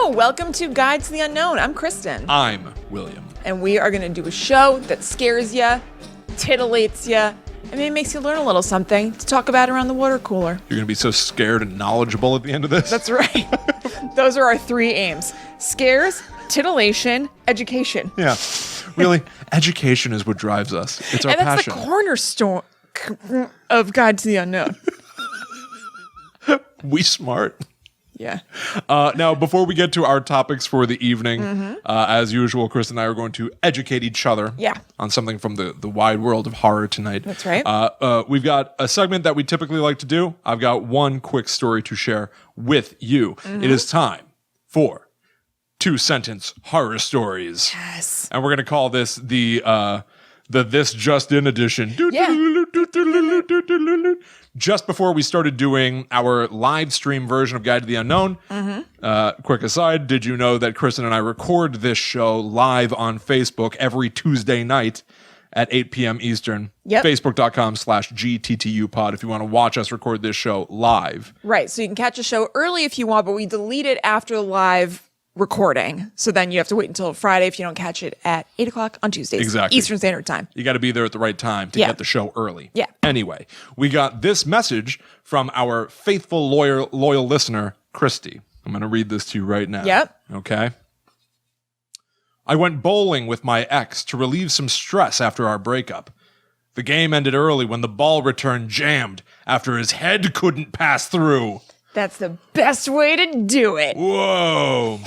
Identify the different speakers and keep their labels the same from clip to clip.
Speaker 1: Hello, welcome to Guide to the Unknown. I'm Kristen.
Speaker 2: I'm William.
Speaker 1: And we are going to do a show that scares you, titillates you, and maybe makes you learn a little something to talk about around the water cooler.
Speaker 2: You're going to be so scared and knowledgeable at the end of this?
Speaker 1: That's right. Those are our three aims. Scares, titillation, education.
Speaker 2: Yeah. Really, education is what drives us. It's our passion.
Speaker 1: And that's the cornerstone of Guide to the Unknown.
Speaker 2: We smart.
Speaker 1: Yeah.
Speaker 2: Now, before we get to our topics for the evening, as usual, Chris and I are going to educate each other on something from the wide world of horror tonight.
Speaker 1: That's right.
Speaker 2: We've got a segment that we typically like to do. I've got one quick story to share with you. It is time for 2-sentence horror stories.
Speaker 1: Yes.
Speaker 2: And we're going to call this the This Just In edition. Just before we started doing our live stream version of Guide to the Unknown, quick aside, did you know that Kristen and I record this show live on Facebook every Tuesday night at 8 p.m. Eastern?
Speaker 1: Yep.
Speaker 2: Facebook.com/GTTUpod if you want to watch us record this show live.
Speaker 1: Right. So you can catch a show early if you want, but we delete it after the live recording. So then you have to wait until Friday if you don't catch it at 8 o'clock on Tuesdays.
Speaker 2: Exactly.
Speaker 1: Eastern Standard Time.
Speaker 2: You got to be there at the right time to get the show early.
Speaker 1: Yeah.
Speaker 2: Anyway, we got this message from our faithful, loyal listener, Christy. I'm going to read this to you right now.
Speaker 1: Yep.
Speaker 2: Okay. I went bowling with my ex to relieve some stress after our breakup. The game ended early when the ball return jammed after his head couldn't pass through.
Speaker 1: That's the best way to do it.
Speaker 2: Whoa.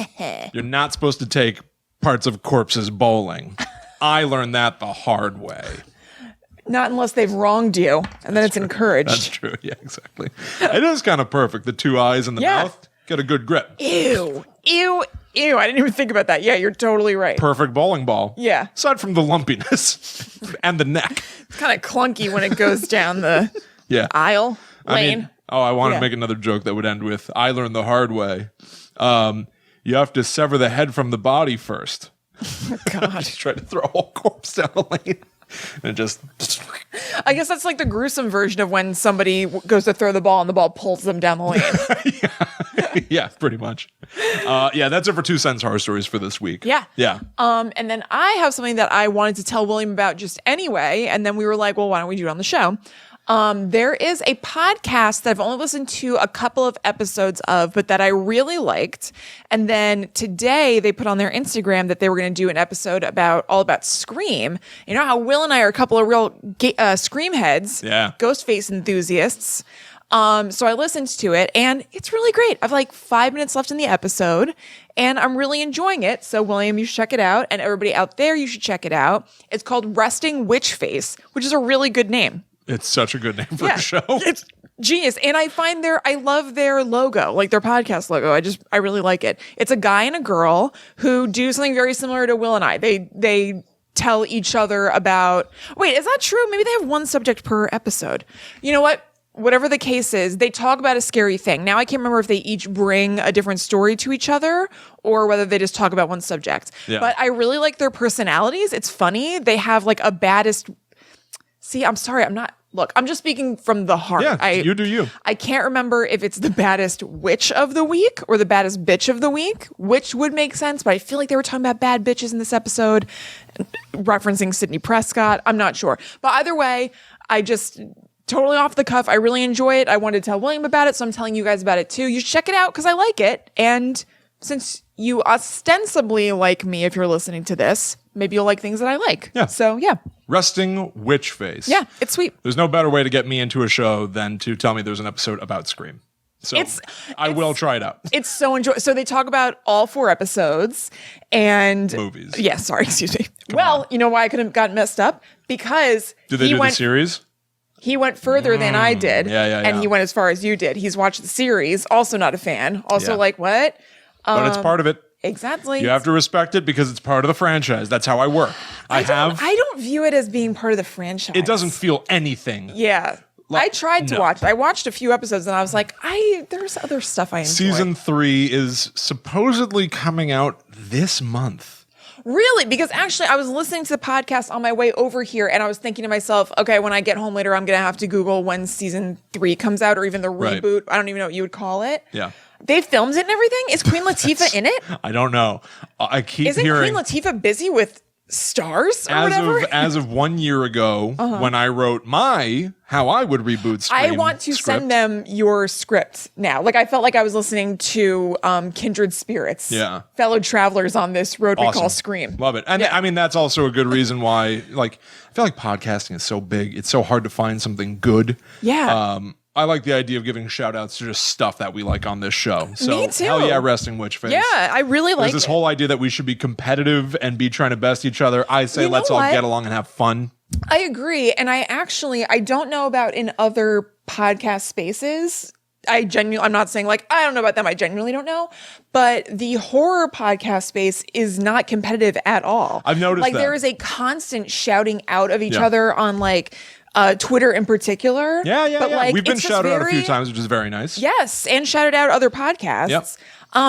Speaker 2: You're not supposed to take parts of corpses bowling. I learned that the hard way.
Speaker 1: Not unless they've wronged you, and then it's encouraged.
Speaker 2: That's true. Yeah, exactly. It is kind of perfect. The two eyes in the mouth. Get a good grip.
Speaker 1: Ew. Ew. Ew. I didn't even think about that. Yeah, you're totally right.
Speaker 2: Perfect bowling ball.
Speaker 1: Yeah.
Speaker 2: Aside from the lumpiness and the neck.
Speaker 1: It's kind of clunky when it goes down the aisle, lane.
Speaker 2: I want to make another joke that would end with, I learned the hard way. You have to sever the head from the body first.
Speaker 1: Oh, God.
Speaker 2: Just try to throw a whole corpse down the lane. And just...
Speaker 1: I guess that's like the gruesome version of when somebody goes to throw the ball and the ball pulls them down the lane.
Speaker 2: Yeah, pretty much. That's it for 2-sentence horror stories for this week.
Speaker 1: Yeah.
Speaker 2: Yeah.
Speaker 1: And then I have something that I wanted to tell William about just anyway. And then we were like, well, why don't we do it on the show? There is a podcast that I've only listened to a couple of episodes of, but that I really liked. And then today they put on their Instagram that they were going to do an episode all about Scream. You know how Will and I are a couple of real Scream heads, Ghostface enthusiasts. So I listened to it and it's really great. I've like 5 minutes left in the episode and I'm really enjoying it. So William, you should check it out. And everybody out there, you should check it out. It's called Resting Witch Face, which is a really good name.
Speaker 2: It's such a good name for a show.
Speaker 1: It's genius. And I love their logo, like their podcast logo. I really like it. It's a guy and a girl who do something very similar to Will and I. They tell each other about, wait, is that true? Maybe they have one subject per episode. You know what? Whatever the case is, they talk about a scary thing. Now I can't remember if they each bring a different story to each other or whether they just talk about one subject. Yeah. But I really like their personalities. It's funny. They have like a baddest... See, I'm sorry. I'm just speaking from the heart.
Speaker 2: Yeah, you do you.
Speaker 1: I can't remember if it's the baddest witch of the week or the baddest bitch of the week, which would make sense. But I feel like they were talking about bad bitches in this episode, referencing Sidney Prescott. I'm not sure. But either way, I just totally off the cuff. I really enjoy it. I wanted to tell William about it, so I'm telling you guys about it too. You should check it out because I like it. And since you ostensibly like me, if you're listening to this, maybe you'll like things that I like. Yeah. So, yeah.
Speaker 2: Resting Witch Face.
Speaker 1: Yeah, it's sweet.
Speaker 2: There's no better way to get me into a show than to tell me there's an episode about Scream. So I will try it out. It's
Speaker 1: so enjoyable. So they talk about all 4 episodes and...
Speaker 2: Movies.
Speaker 1: Yeah, sorry, excuse me. You know why I could have gotten messed up? Because
Speaker 2: Did they do the series?
Speaker 1: He went further than I did. And he went as far as you did. He's watched the series. Also not a fan. Also like, what?
Speaker 2: But it's part of it.
Speaker 1: Exactly.
Speaker 2: You have to respect it because it's part of the franchise. That's how I work. I
Speaker 1: don't view it as being part of the franchise.
Speaker 2: It doesn't feel anything.
Speaker 1: Yeah. I tried to watch it. I watched a few episodes and I was like, there's other stuff I enjoy.
Speaker 2: Season 3 is supposedly coming out this month.
Speaker 1: Really? Because actually, I was listening to the podcast on my way over here, and I was thinking to myself, okay, when I get home later, I'm going to have to Google when season 3 comes out, or even the reboot. I don't even know what you would call it.
Speaker 2: Yeah.
Speaker 1: They filmed it and everything? Is Queen Latifah in it?
Speaker 2: I don't know. I keep
Speaker 1: Isn't
Speaker 2: hearing...
Speaker 1: Queen Latifah busy with stars or whatever?
Speaker 2: As of 1 year ago, when I wrote how I would reboot Scream
Speaker 1: I want to send them your script now. Like, I felt like I was listening to Kindred Spirits.
Speaker 2: Yeah.
Speaker 1: Fellow travelers on this road we call Scream.
Speaker 2: Love it. And I mean, that's also a good reason why, like, I feel like podcasting is so big. It's so hard to find something good.
Speaker 1: Yeah.
Speaker 2: I like the idea of giving shout outs to just stuff that we like on this show. So,
Speaker 1: Me too.
Speaker 2: hell yeah, Resting Witch Face.
Speaker 1: Yeah, I really like
Speaker 2: There's this whole idea that we should be competitive and be trying to best each other. I say let's all get along and have fun.
Speaker 1: I agree. And I don't know about in other podcast spaces. I'm not saying like, I don't know about them. I genuinely don't know. But the horror podcast space is not competitive at all.
Speaker 2: I've noticed
Speaker 1: like
Speaker 2: that.
Speaker 1: There is a constant shouting out of each other on like, Twitter in particular.
Speaker 2: Yeah.
Speaker 1: But like,
Speaker 2: we've been
Speaker 1: it's
Speaker 2: shouted out a few
Speaker 1: very-
Speaker 2: times, which is very nice.
Speaker 1: Yes, and shouted out other podcasts.
Speaker 2: Yep.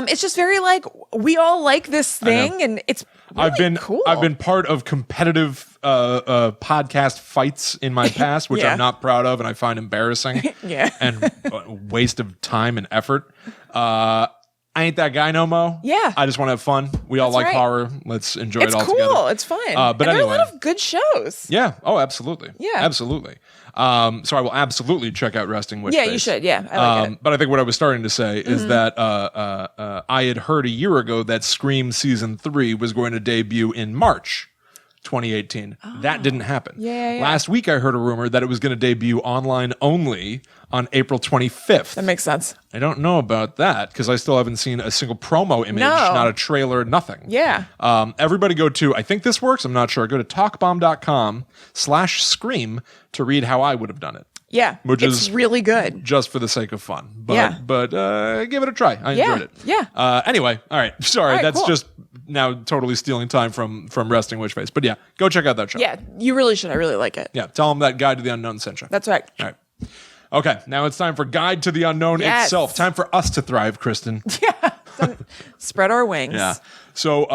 Speaker 1: It's just very like, we all like this thing, and it's really cool.
Speaker 2: I've been part of competitive podcast fights in my past, which I'm not proud of and I find embarrassing.
Speaker 1: Yeah.
Speaker 2: And a waste of time and effort. I ain't that guy no mo.
Speaker 1: Yeah.
Speaker 2: I just want to have fun. We all like horror. Let's enjoy it all
Speaker 1: cool.
Speaker 2: together.
Speaker 1: It's fun.
Speaker 2: But
Speaker 1: and
Speaker 2: anyway,
Speaker 1: there are a lot of good shows.
Speaker 2: Yeah. Oh, absolutely.
Speaker 1: Yeah.
Speaker 2: Absolutely. So I will absolutely check out Resting Witch
Speaker 1: Yeah,
Speaker 2: Face.
Speaker 1: you should. Yeah, I like it.
Speaker 2: But I think what I was starting to say is that I had heard a year ago that Scream Season 3 was going to debut in March 2018. That didn't happen.
Speaker 1: Yeah.
Speaker 2: Last week I heard a rumor that it was going to debut online only on April 25th.
Speaker 1: That makes sense.
Speaker 2: I don't know about that because I still haven't seen a single promo image, not a trailer, nothing.
Speaker 1: Yeah.
Speaker 2: Everybody go to, I think this works, I'm not sure, go to talkbomb.com/scream to read how I would have done it.
Speaker 1: Yeah.
Speaker 2: Which
Speaker 1: it's
Speaker 2: is
Speaker 1: really good.
Speaker 2: Just for the sake of fun. But,
Speaker 1: Yeah.
Speaker 2: but give it a try. I enjoyed it.
Speaker 1: Yeah.
Speaker 2: Anyway, all right. Sorry,
Speaker 1: All right,
Speaker 2: that's
Speaker 1: cool.
Speaker 2: just now totally stealing time from Resting Witch Face. But yeah, go check out that show.
Speaker 1: Yeah, you really should. I really like it.
Speaker 2: Yeah, tell them that Guide to the Unknown sent you.
Speaker 1: That's right.
Speaker 2: All right. Okay, now it's time for Guide to the Unknown itself. Time for us to thrive, Kristen.
Speaker 1: Spread our wings.
Speaker 2: Yeah. So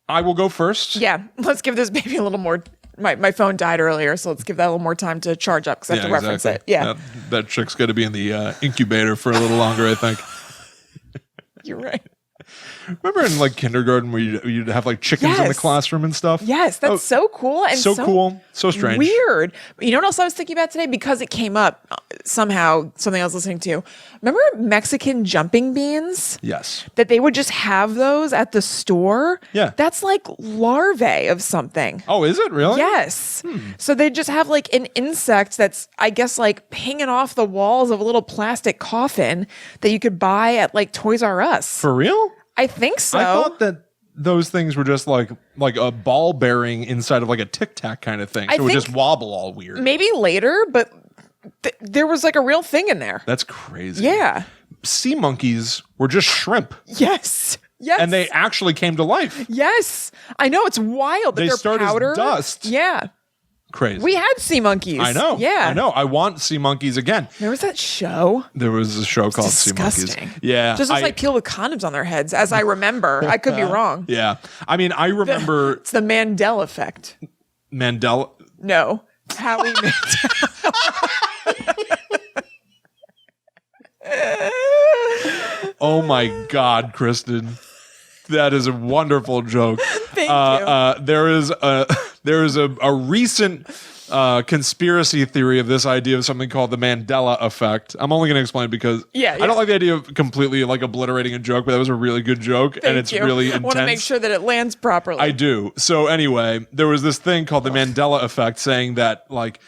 Speaker 2: I will go first.
Speaker 1: Yeah. Let's give this baby a little more. My phone died earlier, so let's give that a little more time to charge up because I have to reference it. Yeah.
Speaker 2: That chick's going to be in the incubator for a little longer, I think.
Speaker 1: You're right.
Speaker 2: Remember in like kindergarten where you'd have like chickens in the classroom and stuff?
Speaker 1: Yes, that's so cool and
Speaker 2: so cool, so strange,
Speaker 1: weird. But you know what else I was thinking about today because it came up somehow, something I was listening to. Remember Mexican jumping beans?
Speaker 2: Yes.
Speaker 1: That they would just have those at the store?
Speaker 2: Yeah.
Speaker 1: That's like larvae of something.
Speaker 2: Oh, is it really?
Speaker 1: Yes. So they just have like an insect that's, I guess, like hanging off the walls of a little plastic coffin that you could buy at like Toys R Us.
Speaker 2: For real?
Speaker 1: I think so.
Speaker 2: I thought that those things were just like a ball bearing inside of like a Tic Tac kind of thing. So it would just wobble all weird.
Speaker 1: Maybe later, but there was like a real thing in there.
Speaker 2: That's crazy.
Speaker 1: Yeah.
Speaker 2: Sea monkeys were just shrimp.
Speaker 1: Yes. Yes.
Speaker 2: And they actually came to life.
Speaker 1: Yes. I know. It's wild. That
Speaker 2: They
Speaker 1: they're
Speaker 2: start
Speaker 1: powder.
Speaker 2: as dust.
Speaker 1: Yeah.
Speaker 2: Crazy.
Speaker 1: We had sea monkeys.
Speaker 2: I know.
Speaker 1: Yeah.
Speaker 2: I know. I want sea monkeys again.
Speaker 1: There was that show.
Speaker 2: There was a show called Sea
Speaker 1: Disgusting.
Speaker 2: Monkeys. Yeah.
Speaker 1: Just looks like people with condoms on their heads, as I remember. I could be wrong.
Speaker 2: Yeah. I mean, I remember
Speaker 1: It's the Mandela effect.
Speaker 2: Mandela.
Speaker 1: No. Howie Mandel.
Speaker 2: Oh my God, Kristen. That is a wonderful joke.
Speaker 1: Thank you.
Speaker 2: There is a recent conspiracy theory of this idea of something called the Mandela effect. I'm only going to explain it because I don't like the idea of completely like obliterating a joke, but that was a really good joke and it's really intense.
Speaker 1: I want to make sure that it lands properly.
Speaker 2: I do. So anyway, there was this thing called the Mandela effect saying that like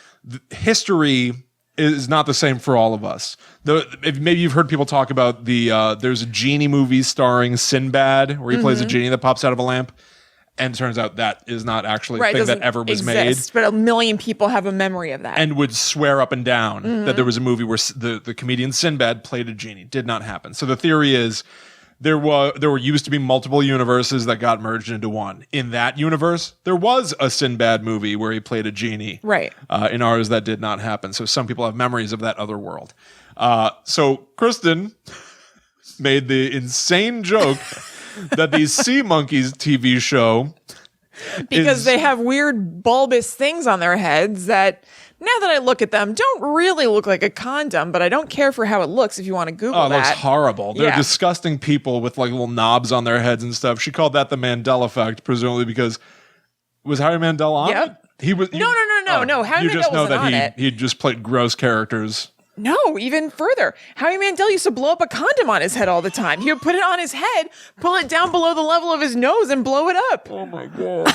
Speaker 2: history is not the same for all of us. Maybe you've heard people talk about there's a genie movie starring Sinbad where he plays a genie that pops out of a lamp. And it turns out that is not actually a thing that ever was made.
Speaker 1: But a million people have a memory of that.
Speaker 2: And would swear up and down that there was a movie where the comedian Sinbad played a genie. Did not happen. So the theory is there were used to be multiple universes that got merged into one. In that universe, there was a Sinbad movie where he played a genie.
Speaker 1: Right.
Speaker 2: In ours, that did not happen. So some people have memories of that other world. So Kristen made the insane joke that the Sea Monkeys TV show
Speaker 1: because they have weird bulbous things on their heads that, now that I look at them, don't really look like a condom, but I don't care for how it looks if you want to Google that.
Speaker 2: Oh, it looks horrible. They're
Speaker 1: Yeah.
Speaker 2: disgusting people with like little knobs on their heads and stuff. She called that the Mandela effect, presumably because was Harry Mandela on
Speaker 1: Yep.
Speaker 2: it? He was.
Speaker 1: No. Harry
Speaker 2: You just
Speaker 1: Mandela
Speaker 2: know
Speaker 1: wasn't
Speaker 2: that
Speaker 1: on it.
Speaker 2: he just played gross characters.
Speaker 1: No, even further. Howie Mandel used to blow up a condom on his head all the time. He would put it on his head, pull it down below the level of his nose, and blow it up.
Speaker 2: Oh my god.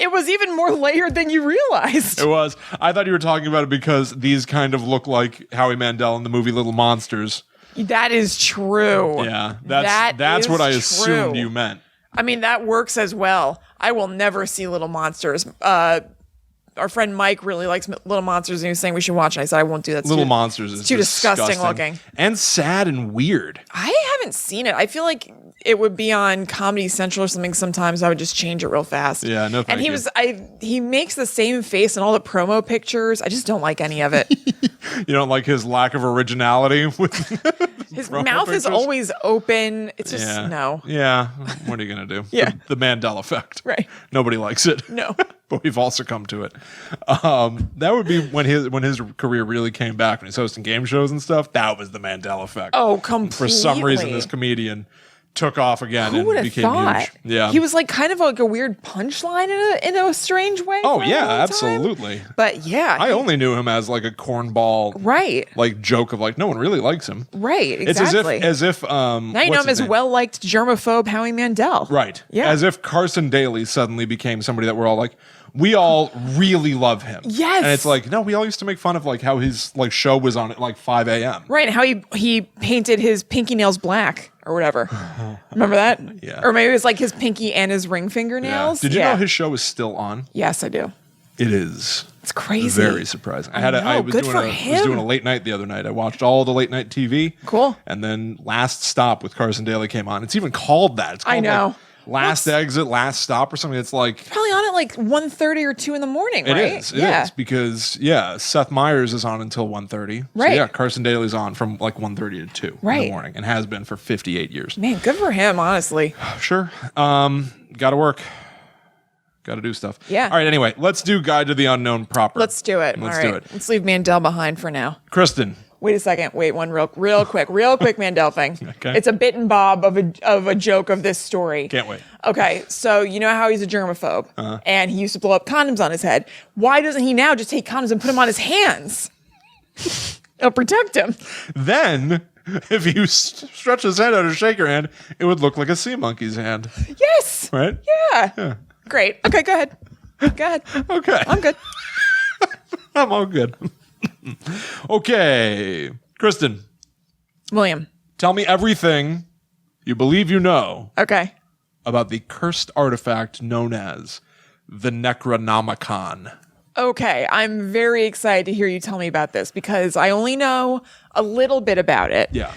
Speaker 1: It was even more layered than you realized.
Speaker 2: It was. I thought you were talking about it because these kind of look like Howie Mandel in the movie Little Monsters.
Speaker 1: That is true.
Speaker 2: Yeah,
Speaker 1: That
Speaker 2: that's
Speaker 1: is
Speaker 2: what I
Speaker 1: true.
Speaker 2: assumed you meant.
Speaker 1: I mean, that works as well. I will never see Little Monsters. Our friend Mike really likes Little Monsters, and he was saying we should watch it. I said I won't do that.
Speaker 2: Little Monsters is
Speaker 1: too disgusting looking
Speaker 2: and sad and weird.
Speaker 1: I haven't seen it. I feel like it would be on Comedy Central or something. Sometimes I would just change it real fast.
Speaker 2: Yeah, no, thank
Speaker 1: and he makes the same face in all the promo pictures. I just don't like any of it.
Speaker 2: You don't like his lack of originality with
Speaker 1: His
Speaker 2: promo
Speaker 1: mouth is
Speaker 2: pictures?
Speaker 1: always open. It's just no.
Speaker 2: Yeah. What are you gonna do?
Speaker 1: Yeah.
Speaker 2: The Mandela effect.
Speaker 1: Right.
Speaker 2: Nobody likes it.
Speaker 1: No.
Speaker 2: But we've all succumbed to it. That would be when his career really came back, when he's hosting game shows and stuff. That was the Mandela effect.
Speaker 1: Oh, completely.
Speaker 2: For some reason, this comedian took off again
Speaker 1: Who would
Speaker 2: and
Speaker 1: have
Speaker 2: became
Speaker 1: thought?
Speaker 2: huge. Yeah.
Speaker 1: He was like kind of like a weird punchline in a strange way.
Speaker 2: Oh
Speaker 1: for a
Speaker 2: yeah,
Speaker 1: long time.
Speaker 2: absolutely.
Speaker 1: But yeah,
Speaker 2: I only knew him as like a cornball,
Speaker 1: right,
Speaker 2: like joke of like no one really likes him.
Speaker 1: right,
Speaker 2: It's
Speaker 1: exactly.
Speaker 2: as if
Speaker 1: now you know
Speaker 2: what's
Speaker 1: him
Speaker 2: his
Speaker 1: as
Speaker 2: name?
Speaker 1: well liked germaphobe Howie Mandel.
Speaker 2: Right.
Speaker 1: Yeah.
Speaker 2: As if Carson Daly suddenly became somebody that we're all like, we all really love him.
Speaker 1: Yes.
Speaker 2: And it's like, no, we all used to make fun of like how his like show was on at like 5 a.m.
Speaker 1: Right, and how he painted his pinky nails black or whatever. Remember that?
Speaker 2: Yeah.
Speaker 1: Or maybe it was like his pinky and his ring
Speaker 2: Yeah.
Speaker 1: fingernails.
Speaker 2: Did you know his show is still on?
Speaker 1: Yes, I do.
Speaker 2: It is.
Speaker 1: It's crazy.
Speaker 2: Very surprising.
Speaker 1: I know.
Speaker 2: was
Speaker 1: Good
Speaker 2: doing
Speaker 1: for
Speaker 2: was
Speaker 1: him.
Speaker 2: doing a late night the other night. I watched all the late night TV.
Speaker 1: Cool.
Speaker 2: And then Last Stop with Carson Daly came on. It's even called that. It's called
Speaker 1: I know.
Speaker 2: like Last Exit, Last Stop or something. It's like
Speaker 1: Probably on at like 1:30 or 2 in the morning,
Speaker 2: It
Speaker 1: right?
Speaker 2: is. It is because Seth Meyers is on until 1:30.
Speaker 1: Right.
Speaker 2: So yeah, Carson Daly's on from like 1:30 to 2 in the
Speaker 1: Right.
Speaker 2: morning and has been for 58 years.
Speaker 1: Man, good for him, honestly.
Speaker 2: Sure. Got to work. Got to do stuff.
Speaker 1: Yeah.
Speaker 2: All right. Anyway, let's do Guide to the Unknown proper.
Speaker 1: Let's do it.
Speaker 2: Let's
Speaker 1: All
Speaker 2: do
Speaker 1: right.
Speaker 2: it.
Speaker 1: Let's leave Mandel behind for now.
Speaker 2: Kristen.
Speaker 1: Wait a second. Wait, one real quick Mandel thing.
Speaker 2: Okay.
Speaker 1: It's a bit and bob of a joke of this story.
Speaker 2: Can't wait.
Speaker 1: Okay, so you know how he's a germaphobe, and he used to blow up condoms on his head. Why doesn't he now just take condoms and put them on his hands? It'll protect him.
Speaker 2: Then, if you stretch his head out or shake your hand, it would look like a sea monkey's hand.
Speaker 1: Yes.
Speaker 2: Right?
Speaker 1: Yeah. Great. Okay, go ahead. Go ahead.
Speaker 2: Okay.
Speaker 1: I'm good.
Speaker 2: I'm all good. Okay. Kristen,
Speaker 1: William.
Speaker 2: tell me everything you believe you know
Speaker 1: Okay.
Speaker 2: about the cursed artifact known as the Necronomicon.
Speaker 1: Okay, I'm very excited to hear you tell me about this because I only know a little bit about it.
Speaker 2: Yeah.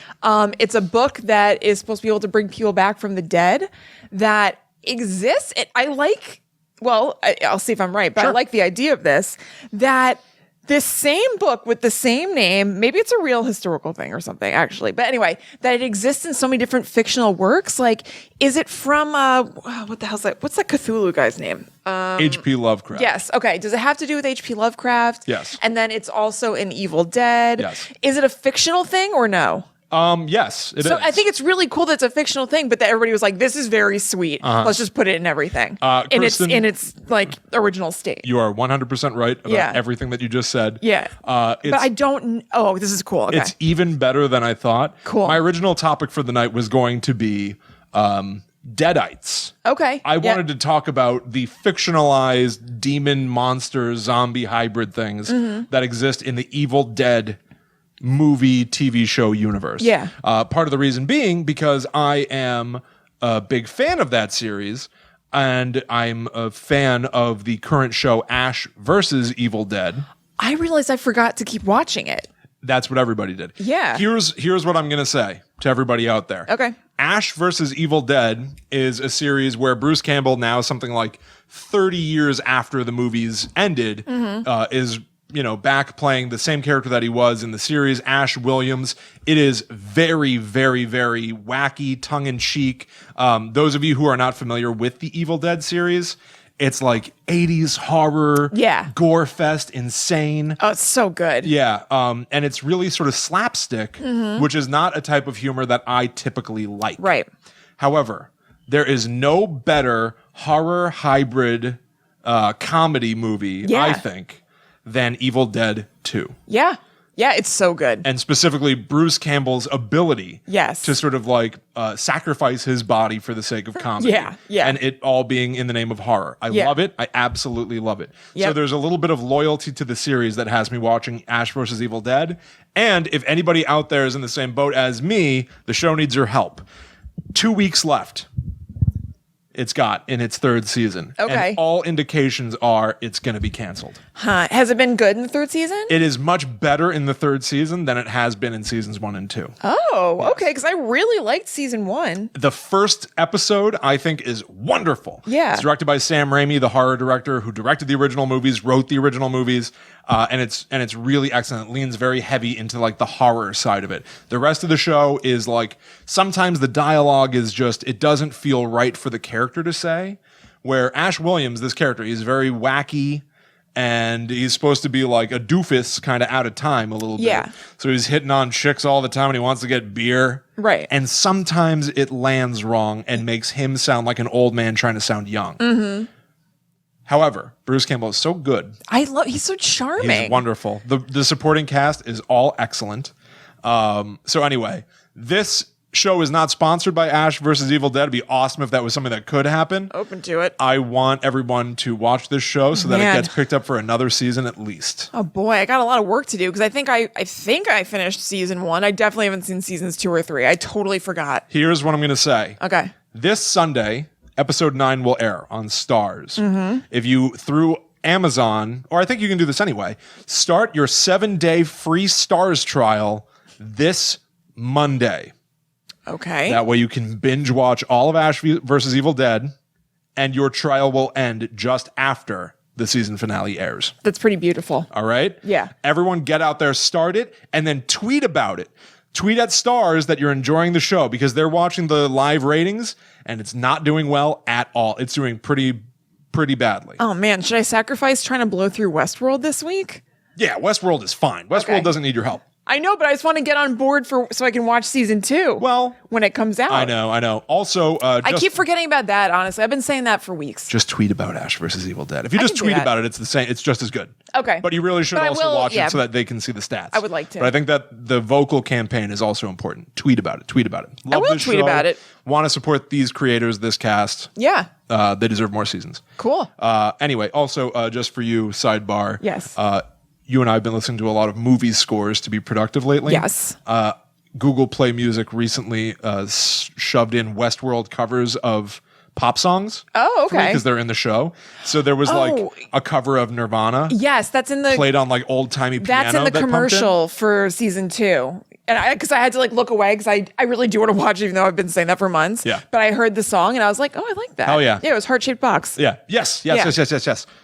Speaker 1: It's a book that is supposed to be able to bring people back from the dead that exists. I'll see if I'm right, but I
Speaker 2: Sure.
Speaker 1: like the idea of this, that this same book with the same name, maybe it's a real historical thing or something, actually. But anyway, that it exists in so many different fictional works. Like, is it from, what the hell's that? What's that Cthulhu guy's name?
Speaker 2: H.P. Lovecraft.
Speaker 1: Yes. Okay. Does it have to do with H.P. Lovecraft?
Speaker 2: Yes.
Speaker 1: And then it's also in Evil Dead.
Speaker 2: Yes.
Speaker 1: Is it a fictional thing or no?
Speaker 2: Yes, it is.
Speaker 1: So I think it's really cool that it's a fictional thing, but that everybody was like, "This is very sweet. Let's just put it in everything
Speaker 2: Kristen,
Speaker 1: in its like original state."
Speaker 2: you are 100% right about
Speaker 1: Yeah.
Speaker 2: everything that you just said.
Speaker 1: Yeah.
Speaker 2: It's,
Speaker 1: But I don't. Oh, this is cool. Okay.
Speaker 2: it's even better than I thought.
Speaker 1: Cool.
Speaker 2: My original topic for the night was going to be Deadites.
Speaker 1: Okay.
Speaker 2: I
Speaker 1: Yeah.
Speaker 2: wanted to talk about the fictionalized demon, monster, zombie hybrid things
Speaker 1: Mm-hmm.
Speaker 2: that exist in the Evil Dead movie, TV show universe.
Speaker 1: Yeah.
Speaker 2: Part of the reason being because I am a big fan of that series, and I'm a fan of the current show Ash versus Evil Dead.
Speaker 1: I realized I forgot to keep watching it.
Speaker 2: That's what everybody did.
Speaker 1: Yeah.
Speaker 2: Here's what I'm going to say to everybody out there.
Speaker 1: Okay.
Speaker 2: Ash versus Evil Dead is a series where Bruce Campbell, now something like 30 years after the movies ended, is back playing the same character that he was in the series, Ash Williams. It is very, very, very wacky, tongue-in-cheek. Those of you who are not familiar with the Evil Dead series, It's like 80s horror, gore fest, insane.
Speaker 1: Oh, it's so good.
Speaker 2: Yeah, and it's really sort of slapstick, which is not a type of humor that I typically like.
Speaker 1: Right.
Speaker 2: However, there is no better horror hybrid comedy movie, I think, than Evil Dead 2.
Speaker 1: Yeah. Yeah, it's so good.
Speaker 2: And specifically Bruce Campbell's ability to sort of like sacrifice his body for the sake of comedy.
Speaker 1: Yeah.
Speaker 2: And it all being in the name of horror. I love it. I absolutely love it.
Speaker 1: Yep.
Speaker 2: So there's a little bit of loyalty to the series that has me watching Ash vs. Evil Dead. And if anybody out there is in the same boat as me, the show needs your help. 2 weeks left. It's got in its third season.
Speaker 1: Okay.
Speaker 2: And all indications are it's going to be canceled.
Speaker 1: Huh. Has it been good in the third season?
Speaker 2: It is much better in the third season than it has been in seasons 1 and 2.
Speaker 1: Oh, okay. Because I really liked season 1.
Speaker 2: The first episode, I think, is wonderful.
Speaker 1: Yeah.
Speaker 2: It's directed by Sam Raimi, the horror director who directed the original movies, wrote the original movies, and it's really excellent. It leans very heavy into like the horror side of it. The rest of the show is like sometimes the dialogue is just it doesn't feel right for the character to say. Where Ash Williams, this character, he's very wacky. And he's supposed to be like a doofus kind of out of time a little bit.
Speaker 1: Yeah.
Speaker 2: So he's hitting on chicks all the time and he wants to get beer.
Speaker 1: Right.
Speaker 2: And sometimes it lands wrong and makes him sound like an old man trying to sound young. Mm-hmm. However, Bruce Campbell is so good.
Speaker 1: He's so charming.
Speaker 2: He's wonderful. The supporting cast is all excellent. So anyway, this show is not sponsored by Ash versus Evil Dead. It'd be awesome if that was something that could happen.
Speaker 1: Open to it.
Speaker 2: I want everyone to watch this show so that it gets picked up for another season at least.
Speaker 1: Oh boy, I got a lot of work to do because I think I finished season 1. I definitely haven't seen seasons 2 or 3. I totally forgot.
Speaker 2: Here's what I'm going to say.
Speaker 1: Okay.
Speaker 2: This Sunday, episode 9 will air on Stars. If you, through Amazon, or I think you can do this anyway, start your 7-day free Stars trial this Monday.
Speaker 1: Okay.
Speaker 2: That way you can binge watch all of Ash versus Evil Dead, and your trial will end just after the season finale airs.
Speaker 1: That's pretty beautiful.
Speaker 2: All right?
Speaker 1: Yeah.
Speaker 2: Everyone get out there, start it, and then tweet about it. Tweet at Stars that you're enjoying the show because they're watching the live ratings, and it's not doing well at all. It's doing pretty badly.
Speaker 1: Oh man, should I sacrifice trying to blow through Westworld this week?
Speaker 2: Yeah, Westworld is fine. Westworld doesn't need your help.
Speaker 1: I know, but I just want to get on board so I can watch season 2.
Speaker 2: Well,
Speaker 1: when it comes out.
Speaker 2: I know. Also,
Speaker 1: I keep forgetting about that, honestly. I've been saying that for weeks.
Speaker 2: Just tweet about Ash versus Evil Dead. If you just tweet about it, it's the same. It's just as good.
Speaker 1: Okay.
Speaker 2: But you really should also watch it so that they can see the stats.
Speaker 1: I would like to.
Speaker 2: But I think that the vocal campaign is also important. Tweet about it. Love
Speaker 1: I will
Speaker 2: this
Speaker 1: tweet
Speaker 2: show.
Speaker 1: about it.
Speaker 2: Want to support these creators, this cast.
Speaker 1: Yeah.
Speaker 2: They deserve more seasons.
Speaker 1: Cool.
Speaker 2: Anyway, also, just for you, sidebar.
Speaker 1: Yes.
Speaker 2: You and I have been listening to a lot of movie scores to be productive lately.
Speaker 1: Yes.
Speaker 2: Google Play Music recently shoved in Westworld covers of pop songs.
Speaker 1: Oh, okay.
Speaker 2: Because they're in the show. So there was like a cover of Nirvana.
Speaker 1: Yes, that's in the
Speaker 2: played on like old timey piano.
Speaker 1: That's in the commercial for season 2. And because I had to like look away because I really do want to watch it, even though I've been saying that for months.
Speaker 2: Yeah.
Speaker 1: But I heard the song and I was like, oh, I like that.
Speaker 2: Oh yeah.
Speaker 1: Yeah, it was Heart-Shaped Box.
Speaker 2: Yeah. Yes.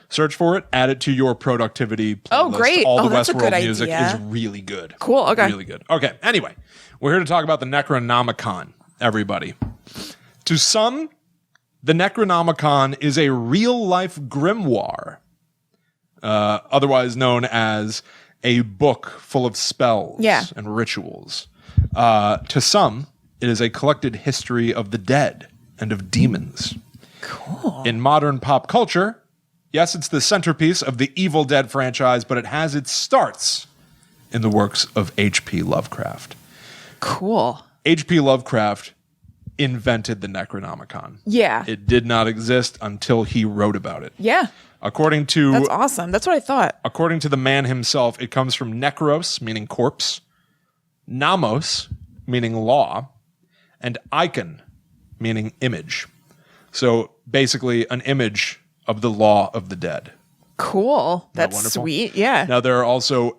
Speaker 2: Search for it. Add it to your productivity playlist.
Speaker 1: Oh, great.
Speaker 2: All the
Speaker 1: that's a good
Speaker 2: Westworld music
Speaker 1: idea.
Speaker 2: is really good.
Speaker 1: Cool. Okay.
Speaker 2: Really good. Okay. Anyway, we're here to talk about the Necronomicon, everybody. To some, the Necronomicon is a real-life grimoire, otherwise known as a book full of spells and rituals. To some, it is a collected history of the dead and of demons.
Speaker 1: Cool.
Speaker 2: In modern pop culture, yes, it's the centerpiece of the Evil Dead franchise, but it has its starts in the works of H.P. Lovecraft.
Speaker 1: Cool.
Speaker 2: H.P. Lovecraft invented the Necronomicon.
Speaker 1: Yeah.
Speaker 2: It did not exist until he wrote about it.
Speaker 1: Yeah. That's awesome. That's what I thought.
Speaker 2: According to the man himself, it comes from necros, meaning corpse, nomos, meaning law, and icon, meaning image. So basically an image of the law of the dead.
Speaker 1: Cool. That's
Speaker 2: wonderful?
Speaker 1: sweet. Yeah.
Speaker 2: Now, there are also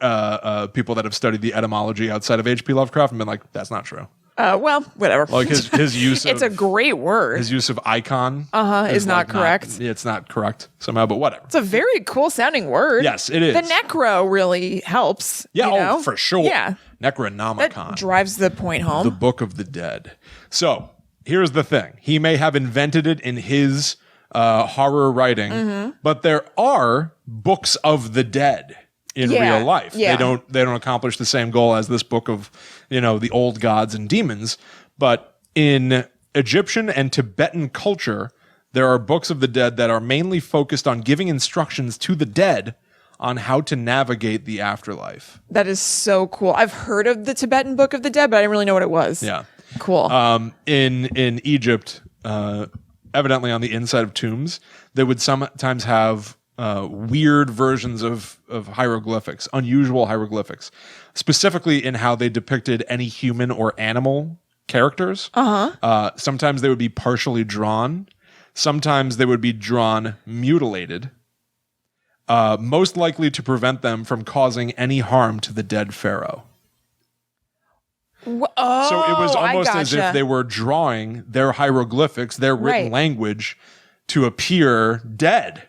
Speaker 2: people that have studied the etymology outside of H.P. Lovecraft and been like, that's not true.
Speaker 1: Well, whatever.
Speaker 2: Like his use of...
Speaker 1: It's a great word.
Speaker 2: His use of icon...
Speaker 1: is not correct.
Speaker 2: It's not correct somehow, but whatever.
Speaker 1: It's a very cool sounding word.
Speaker 2: Yes, it is.
Speaker 1: The necro really helps.
Speaker 2: Yeah, for sure.
Speaker 1: Yeah.
Speaker 2: Necronomicon.
Speaker 1: That drives the point home.
Speaker 2: The Book of the Dead. So, here's the thing. He may have invented it in his horror writing, but there are books of the dead in real life.
Speaker 1: Yeah.
Speaker 2: They don't accomplish the same goal as this book of, the old gods and demons. But in Egyptian and Tibetan culture, there are books of the dead that are mainly focused on giving instructions to the dead on how to navigate the afterlife.
Speaker 1: That is so cool. I've heard of the Tibetan Book of the Dead, but I didn't really know what it was.
Speaker 2: Yeah.
Speaker 1: Cool.
Speaker 2: In Egypt, evidently on the inside of tombs, they would sometimes have weird versions of hieroglyphics, unusual hieroglyphics, specifically in how they depicted any human or animal characters. Sometimes they would be partially drawn. Sometimes they would be drawn mutilated, most likely to prevent them from causing any harm to the dead pharaoh. So it was almost as if they were drawing their hieroglyphics, their written language, to appear dead.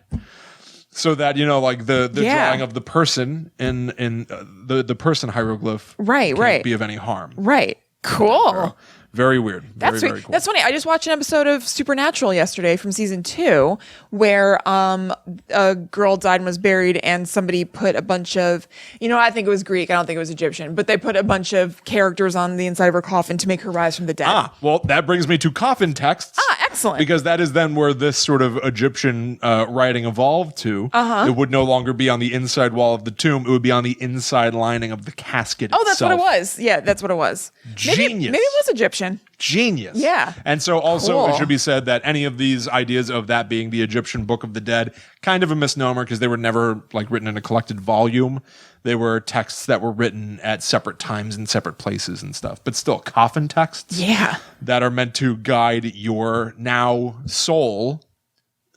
Speaker 2: So that, like the drawing of the person in the person hieroglyph can't be of any harm.
Speaker 1: Right. Cool.
Speaker 2: Very weird.
Speaker 1: That's
Speaker 2: very cool.
Speaker 1: That's funny. I just watched an episode of Supernatural yesterday from season 2 where a girl died and was buried, and somebody put a bunch of, I think it was Greek. I don't think it was Egyptian, but they put a bunch of characters on the inside of her coffin to make her rise from the dead.
Speaker 2: Well, that brings me to coffin texts.
Speaker 1: Excellent.
Speaker 2: Because that is then where this sort of Egyptian writing evolved to. It would no longer be on the inside wall of the tomb. It would be on the inside lining of the casket itself.
Speaker 1: That's what it was. Yeah, that's what it was.
Speaker 2: Genius.
Speaker 1: Maybe it was Egyptian.
Speaker 2: Genius.
Speaker 1: Yeah.
Speaker 2: And so also it should be said that any of these ideas of that being the Egyptian Book of the Dead, kind of a misnomer because they were never written in a collected volume. They were texts that were written at separate times in separate places and stuff, but still coffin texts.
Speaker 1: Yeah.
Speaker 2: That are meant to guide your now soul,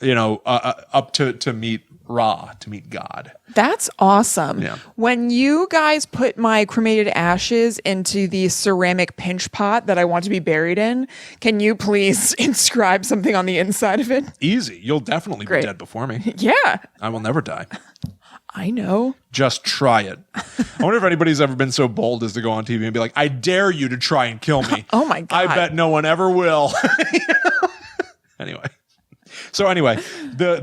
Speaker 2: up to meet Ra, to meet God.
Speaker 1: That's awesome.
Speaker 2: Yeah.
Speaker 1: When you guys put my cremated ashes into the ceramic pinch pot that I want to be buried in, can you please inscribe something on the inside of it?
Speaker 2: Easy. You'll definitely be dead before me.
Speaker 1: Yeah.
Speaker 2: I will never die.
Speaker 1: I know.
Speaker 2: Just try it. I wonder if anybody's ever been so bold as to go on TV and be like, I dare you to try and kill me.
Speaker 1: Oh my God.
Speaker 2: I bet no one ever will. Anyway. So anyway,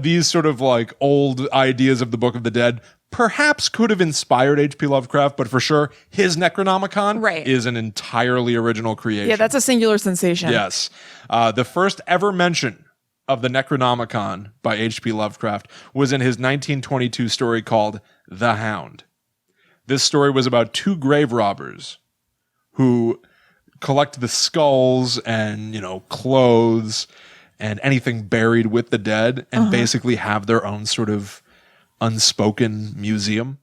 Speaker 2: these sort of old ideas of the Book of the Dead perhaps could have inspired H.P. Lovecraft, but for sure, his Necronomicon is an entirely original creation.
Speaker 1: Yeah, that's a singular sensation.
Speaker 2: Yes. The first ever mention of the Necronomicon by H.P. Lovecraft was in his 1922 story called The Hound. This story was about two grave robbers who collect the skulls and, clothes and anything buried with the dead, and basically have their own sort of unspoken museum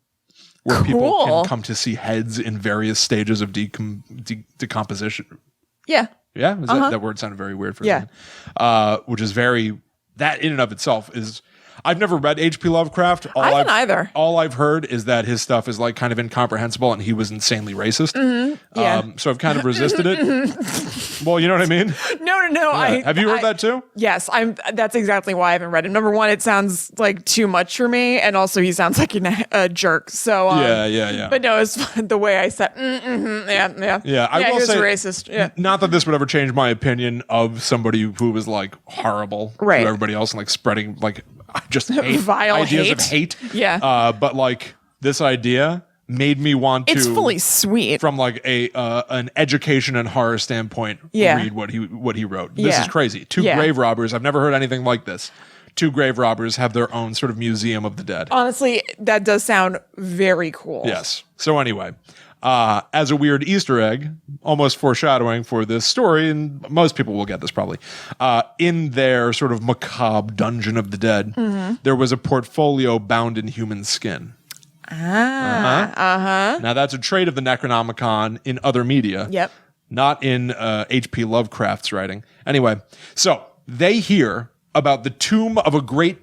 Speaker 2: where people can come to see heads in various stages of decomposition.
Speaker 1: Yeah.
Speaker 2: Yeah? That word sounded very weird for me. Which is that in and of itself is... I've never read H.P. Lovecraft.
Speaker 1: I haven't either.
Speaker 2: All I've heard is that his stuff is kind of incomprehensible and he was insanely racist.
Speaker 1: Yeah.
Speaker 2: So I've kind of resisted it. Well, you know what I mean?
Speaker 1: No.
Speaker 2: Yeah. Have you heard that too?
Speaker 1: Yes. That's exactly why I haven't read it. Number one, it sounds like too much for me. And also he sounds like a jerk. So,
Speaker 2: yeah.
Speaker 1: But no, it's the way I said, yeah.
Speaker 2: Yeah, I will
Speaker 1: he was
Speaker 2: say,
Speaker 1: racist. Yeah.
Speaker 2: Not that this would ever change my opinion of somebody who was horrible to everybody else and spreading just hate,
Speaker 1: vile
Speaker 2: ideas of hate.
Speaker 1: Yeah.
Speaker 2: But this idea made me want to.
Speaker 1: It's fully sweet
Speaker 2: from an education and horror standpoint. Read what he wrote. This is crazy. Two grave robbers. I've never heard anything like this. Two grave robbers have their own sort of museum of the dead.
Speaker 1: Honestly, that does sound very cool.
Speaker 2: Yes. So anyway. As a weird Easter egg, almost foreshadowing for this story, and most people will get this probably, in their sort of macabre dungeon of the dead, there was a portfolio bound in human skin. Now that's a trait of the Necronomicon in other media.
Speaker 1: Yep.
Speaker 2: Not in H.P. Lovecraft's writing. Anyway, so they hear about the tomb of a great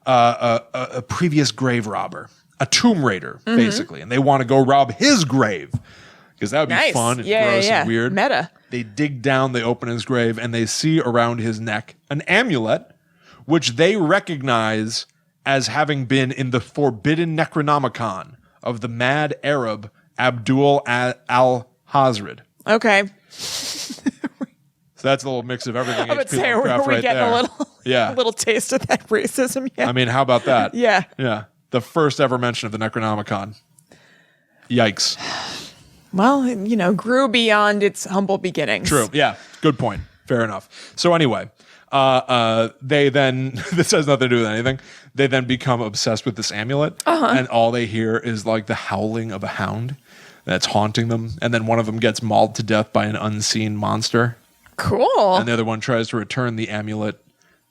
Speaker 2: a previous grave robber. A tomb raider, basically, and they want to go rob his grave because that would be fun and gross and weird.
Speaker 1: Meta.
Speaker 2: They dig down, they open his grave, and they see around his neck an amulet, which they recognize as having been in the forbidden Necronomicon of the mad Arab Abdul al-Hazred.
Speaker 1: Okay.
Speaker 2: So that's a little mix of everything.
Speaker 1: I would say, are we getting a little...
Speaker 2: Yeah.
Speaker 1: A little taste of that racism. Yeah.
Speaker 2: I mean, how about that?
Speaker 1: Yeah.
Speaker 2: Yeah. The first ever mention of the Necronomicon. Yikes.
Speaker 1: Well, grew beyond its humble beginnings.
Speaker 2: True. Yeah. Good point. Fair enough. So anyway, they then, this has nothing to do with anything. They then become obsessed with this amulet. And all they hear is like the howling of a hound that's haunting them. And then one of them gets mauled to death by an unseen monster.
Speaker 1: Cool.
Speaker 2: And the other one tries to return the amulet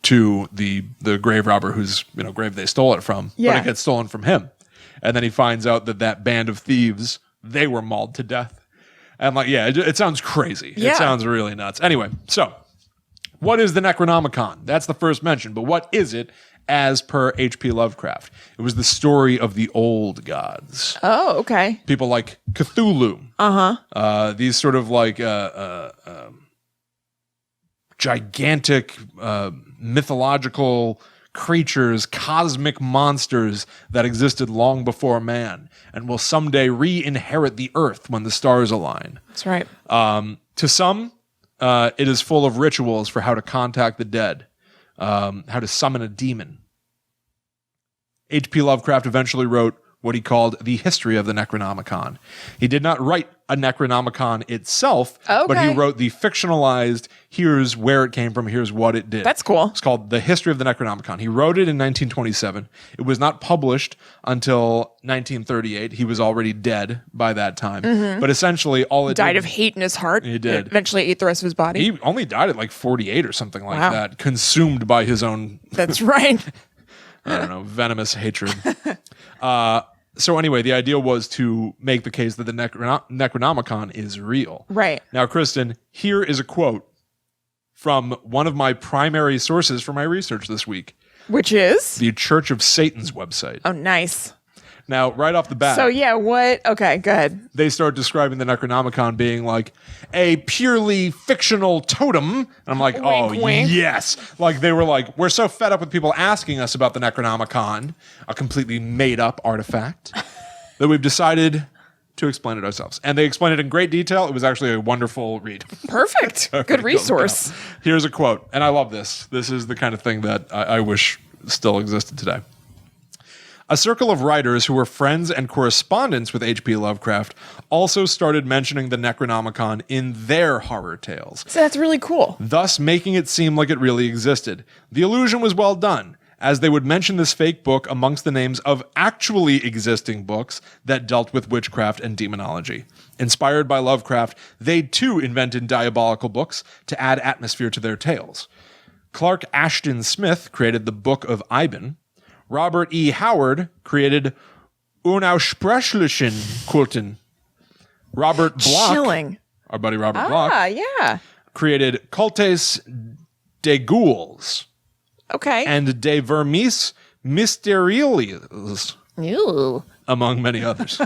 Speaker 2: to the grave robber whose grave they stole it from.
Speaker 1: Yeah.
Speaker 2: But it gets stolen from him. And then he finds out that band of thieves, they were mauled to death. And it sounds crazy.
Speaker 1: Yeah.
Speaker 2: It sounds really nuts. Anyway, so what is the Necronomicon? That's the first mention. But what is it as per H.P. Lovecraft? It was the story of the old gods.
Speaker 1: Oh, okay.
Speaker 2: People like Cthulhu. These sort of like gigantic mythological creatures, cosmic monsters that existed long before man and will someday re-inherit the earth when the stars align.
Speaker 1: That's right.
Speaker 2: To some, it is full of rituals for how to contact the dead, how to summon a demon. H.P. Lovecraft eventually wrote what he called the history of the Necronomicon. He did not write a Necronomicon itself, but he wrote the fictionalized, here's where it came from, here's what it did.
Speaker 1: That's cool.
Speaker 2: It's called The History of the Necronomicon. He wrote it in 1927. It was not published until 1938. He was already dead by that time. But essentially all it
Speaker 1: Died
Speaker 2: did,
Speaker 1: of hate in his heart.
Speaker 2: He did.
Speaker 1: Eventually ate the rest of his body.
Speaker 2: He only died at like 48 or something like
Speaker 1: Wow.
Speaker 2: that, consumed by his own,
Speaker 1: That's right.
Speaker 2: I don't know, venomous hatred. So anyway, the idea was to make the case that the Necronomicon is real.
Speaker 1: Right.
Speaker 2: Now, Kristen, here is a quote from one of my primary sources for my research this week.
Speaker 1: Which is?
Speaker 2: The Church of Satan's website.
Speaker 1: Oh, nice.
Speaker 2: Now, right off the bat,
Speaker 1: So yeah, what? Okay, go ahead.
Speaker 2: they start describing the Necronomicon being like a purely fictional totem. And I'm like,
Speaker 1: Wink, wink.
Speaker 2: yes. Like they were like, we're so fed up with people asking us about the Necronomicon, a completely made up artifact, that we've decided to explain it ourselves. And they explained it in great detail. It was actually a wonderful read.
Speaker 1: Perfect. Good resource.
Speaker 2: Go. Here's a quote, and I love this. This is the kind of thing that I wish still existed today. A circle of writers who were friends and correspondents with H.P. Lovecraft also started mentioning the Necronomicon in their horror tales,
Speaker 1: So that's really cool.
Speaker 2: thus making it seem like it really existed. The illusion was well done, as they would mention this fake book amongst the names of actually existing books that dealt with witchcraft and demonology. Inspired by Lovecraft, they too invented diabolical books to add atmosphere to their tales. Clark Ashton Smith created the Book of Iban. Robert E. Howard created Unaussprechlichen Kulten. Robert Bloch,
Speaker 1: Chilling.
Speaker 2: our buddy Robert Bloch,
Speaker 1: Yeah.
Speaker 2: created Cultes de Ghouls
Speaker 1: Okay.
Speaker 2: and de Vermis Mysteriales,
Speaker 1: Ew.
Speaker 2: among many others.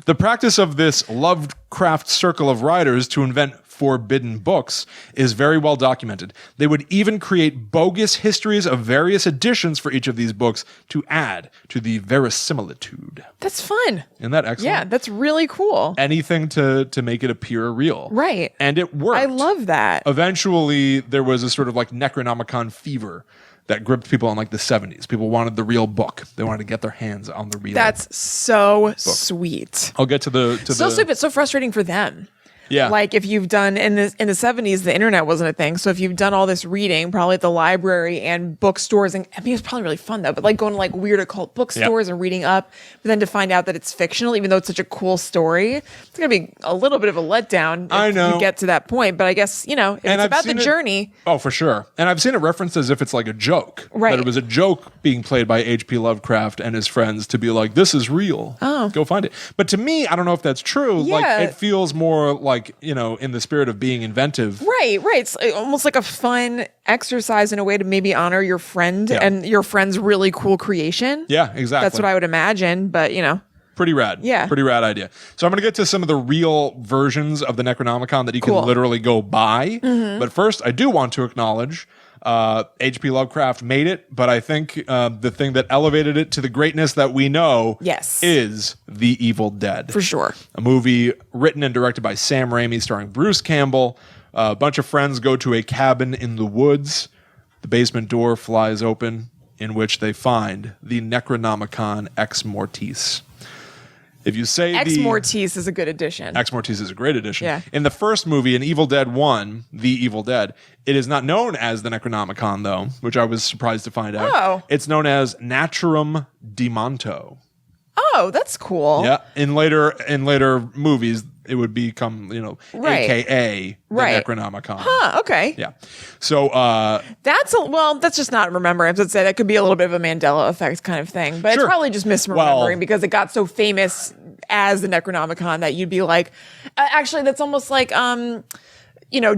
Speaker 2: The practice of this Lovecraft circle of writers to invent forbidden books is very well documented. They would even create bogus histories of various editions for each of these books to add to the verisimilitude.
Speaker 1: That's fun.
Speaker 2: Isn't that excellent?
Speaker 1: Yeah, that's really cool.
Speaker 2: Anything to make it appear real.
Speaker 1: Right.
Speaker 2: And it worked.
Speaker 1: I love that.
Speaker 2: Eventually, there was a sort of like Necronomicon fever that gripped people in like the 70s. People wanted the real book. They wanted to get their hands on the real
Speaker 1: That's so sweet.
Speaker 2: I'll get to the
Speaker 1: So sweet, but so frustrating for them.
Speaker 2: Yeah.
Speaker 1: Like if you've done in the 70s, the internet wasn't a thing. So if you've done all this reading, probably at the library and bookstores, and I mean, it's probably really fun though, but like going to like weird occult bookstores and reading up, but then to find out that it's fictional, even though it's such a cool story, it's going to be a little bit of a letdown if
Speaker 2: I know.
Speaker 1: you get to that point. But I guess, if
Speaker 2: And
Speaker 1: it's
Speaker 2: I've
Speaker 1: about the
Speaker 2: seen it-
Speaker 1: journey.
Speaker 2: Oh, for sure. And I've seen it referenced as if it's like a joke.
Speaker 1: Right.
Speaker 2: That it was a joke being played by H.P. Lovecraft and his friends to be like, this is real.
Speaker 1: Oh.
Speaker 2: Go find it. But to me, I don't know if that's true.
Speaker 1: Yeah.
Speaker 2: Like, it feels more like, in the spirit of being inventive.
Speaker 1: Right. It's almost like a fun exercise in a way to maybe honor your friend and your friend's really cool creation.
Speaker 2: Yeah, exactly.
Speaker 1: That's what I would imagine, but
Speaker 2: Pretty rad.
Speaker 1: Yeah.
Speaker 2: Pretty rad idea. So I'm going to get to some of the real versions of the Necronomicon that you
Speaker 1: Cool.
Speaker 2: can literally go buy. But first, I do want to acknowledge H.P. Lovecraft made it, but I think the thing that elevated it to the greatness that we know
Speaker 1: Yes.
Speaker 2: is The Evil Dead.
Speaker 1: for sure.
Speaker 2: A movie written and directed by Sam Raimi starring Bruce Campbell. A bunch of friends go to a cabin in the woods The basement door flies open, in which they find the Necronomicon Ex Mortis. If you say
Speaker 1: Ex Mortis is a good addition.
Speaker 2: Ex Mortis is a great addition.
Speaker 1: Yeah.
Speaker 2: In the first movie, in Evil Dead 1, The Evil Dead, it is not known as the Necronomicon, though, which I was surprised to find out.
Speaker 1: Oh.
Speaker 2: It's known as Naturum Demonto.
Speaker 1: Oh, that's cool.
Speaker 2: Yeah. In later movies, it would become,
Speaker 1: Right.
Speaker 2: AKA the
Speaker 1: Right.
Speaker 2: Necronomicon.
Speaker 1: Huh, okay.
Speaker 2: Yeah. So
Speaker 1: That's just not remembering. I'd say that could be a little bit of a Mandela effect kind of thing, but
Speaker 2: Sure.
Speaker 1: it's probably just misremembering
Speaker 2: Well-
Speaker 1: because it got so famous as the Necronomicon that you'd be like, actually, that's almost like,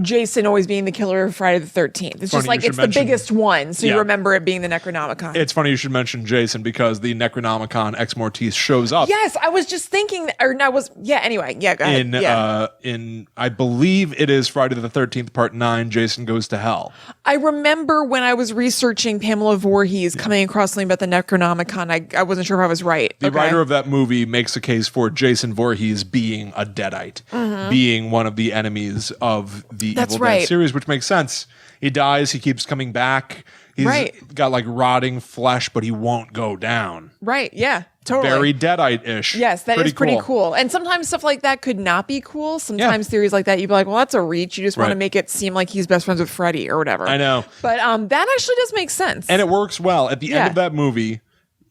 Speaker 1: Jason always being the killer of Friday the 13th. It's just
Speaker 2: funny
Speaker 1: like,
Speaker 2: you
Speaker 1: it's
Speaker 2: should
Speaker 1: the
Speaker 2: mention-
Speaker 1: biggest one. So
Speaker 2: Yeah.
Speaker 1: you remember it being the Necronomicon.
Speaker 2: it's funny you should mention Jason because the Necronomicon Ex Mortis shows up
Speaker 1: Yes, I was just thinking, anyway, go ahead.
Speaker 2: in I believe it is Friday the 13th, part 9, Jason Goes to Hell.
Speaker 1: I remember when I was researching Pamela Voorhees coming across something about the Necronomicon, I wasn't sure if I was right.
Speaker 2: The writer of that movie makes a case for Jason Voorhees being a Deadite, being one of the enemies of the
Speaker 1: That's
Speaker 2: Evil
Speaker 1: right.
Speaker 2: Dead series, which makes sense. He dies, he keeps coming back. He's
Speaker 1: Right.
Speaker 2: got like rotting flesh, but he won't go down.
Speaker 1: Right, yeah, totally.
Speaker 2: Very Deadite-ish.
Speaker 1: Yes, that is pretty cool. And sometimes stuff like that could not be cool. Sometimes theories like that, you'd be like, well, that's a reach. You just want to
Speaker 2: Right.
Speaker 1: make it seem like he's best friends with Freddy or whatever.
Speaker 2: I know.
Speaker 1: But that actually does make sense.
Speaker 2: And it works well. At the end
Speaker 1: Yeah.
Speaker 2: of that movie,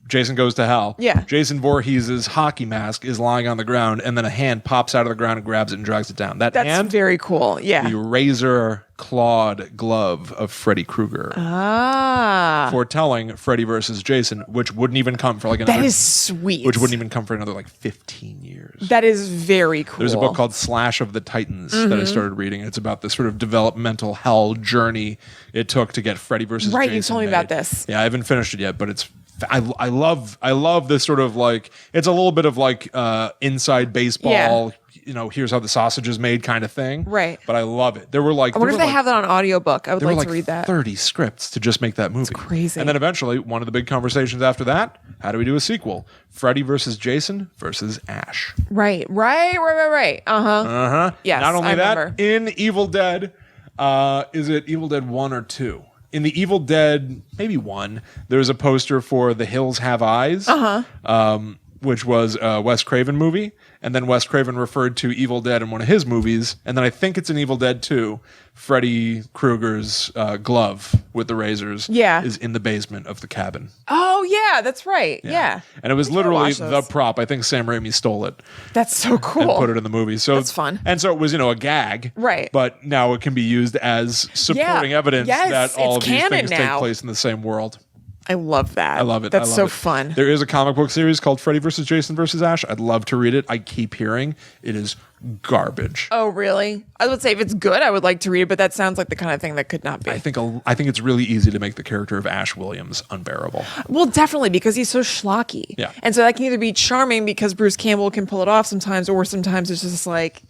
Speaker 2: Jason Goes to Hell.
Speaker 1: Yeah.
Speaker 2: Jason Voorhees' hockey mask is lying on the ground, and then a hand pops out of the ground and grabs it and drags it down. That
Speaker 1: That's
Speaker 2: hand,
Speaker 1: very cool. Yeah.
Speaker 2: the razor clawed glove of Freddy Krueger.
Speaker 1: Ah.
Speaker 2: Foretelling Freddy versus Jason, which wouldn't even come for like another.
Speaker 1: That is sweet.
Speaker 2: Which wouldn't even come for another like 15 years.
Speaker 1: That is very cool.
Speaker 2: There's a book called Slash of the Titans that I started reading. It's about the sort of developmental hell journey it took to get Freddy versus
Speaker 1: Right,
Speaker 2: Jason
Speaker 1: you told me
Speaker 2: made.
Speaker 1: about this.
Speaker 2: Yeah, I haven't finished it yet, but it's I love this sort of like, it's a little bit of like inside baseball.
Speaker 1: Yeah.
Speaker 2: Here's how the sausage is made kind of thing.
Speaker 1: Right.
Speaker 2: But I love it. There were like
Speaker 1: I wonder if they have that on audiobook. I would
Speaker 2: there were
Speaker 1: like
Speaker 2: like
Speaker 1: to read that.
Speaker 2: 30 scripts to just make that movie. That's
Speaker 1: crazy.
Speaker 2: And then eventually, one of the big conversations after that, how do we do a sequel? Freddy versus Jason versus Ash.
Speaker 1: Right. Uh-huh. Yes,
Speaker 2: Not only
Speaker 1: I
Speaker 2: that,
Speaker 1: remember.
Speaker 2: in Evil Dead, is it Evil Dead 1 or 2? In the Evil Dead, maybe 1, there's a poster for The Hills Have Eyes, which was a Wes Craven movie. And then Wes Craven referred to Evil Dead in one of his movies. And then I think it's in Evil Dead 2, Freddy Krueger's glove with the razors is in the basement of the cabin.
Speaker 1: Oh, yeah, that's right. Yeah.
Speaker 2: And it was
Speaker 1: We should
Speaker 2: literally
Speaker 1: watch
Speaker 2: the
Speaker 1: those.
Speaker 2: prop. I think Sam Raimi stole it
Speaker 1: That's so
Speaker 2: and
Speaker 1: cool.
Speaker 2: put it in the movie. So
Speaker 1: That's fun.
Speaker 2: And so it was, a gag.
Speaker 1: Right.
Speaker 2: But now it can be used as supporting evidence
Speaker 1: Yes,
Speaker 2: that all of
Speaker 1: it's
Speaker 2: these
Speaker 1: canon
Speaker 2: things
Speaker 1: now.
Speaker 2: take place in the same world.
Speaker 1: I love that.
Speaker 2: I love it.
Speaker 1: That's
Speaker 2: I love
Speaker 1: so
Speaker 2: it.
Speaker 1: fun.
Speaker 2: There is a comic book series called Freddy vs. Jason vs. Ash. I'd love to read it. I keep hearing it is garbage.
Speaker 1: Oh, really? I would say if it's good, I would like to read it, but that sounds like the kind of thing that could not be.
Speaker 2: I think it's really easy to make the character of Ash Williams unbearable.
Speaker 1: Well, definitely, because he's so schlocky.
Speaker 2: Yeah.
Speaker 1: And so that can either be charming because Bruce Campbell can pull it off sometimes, or sometimes it's just like,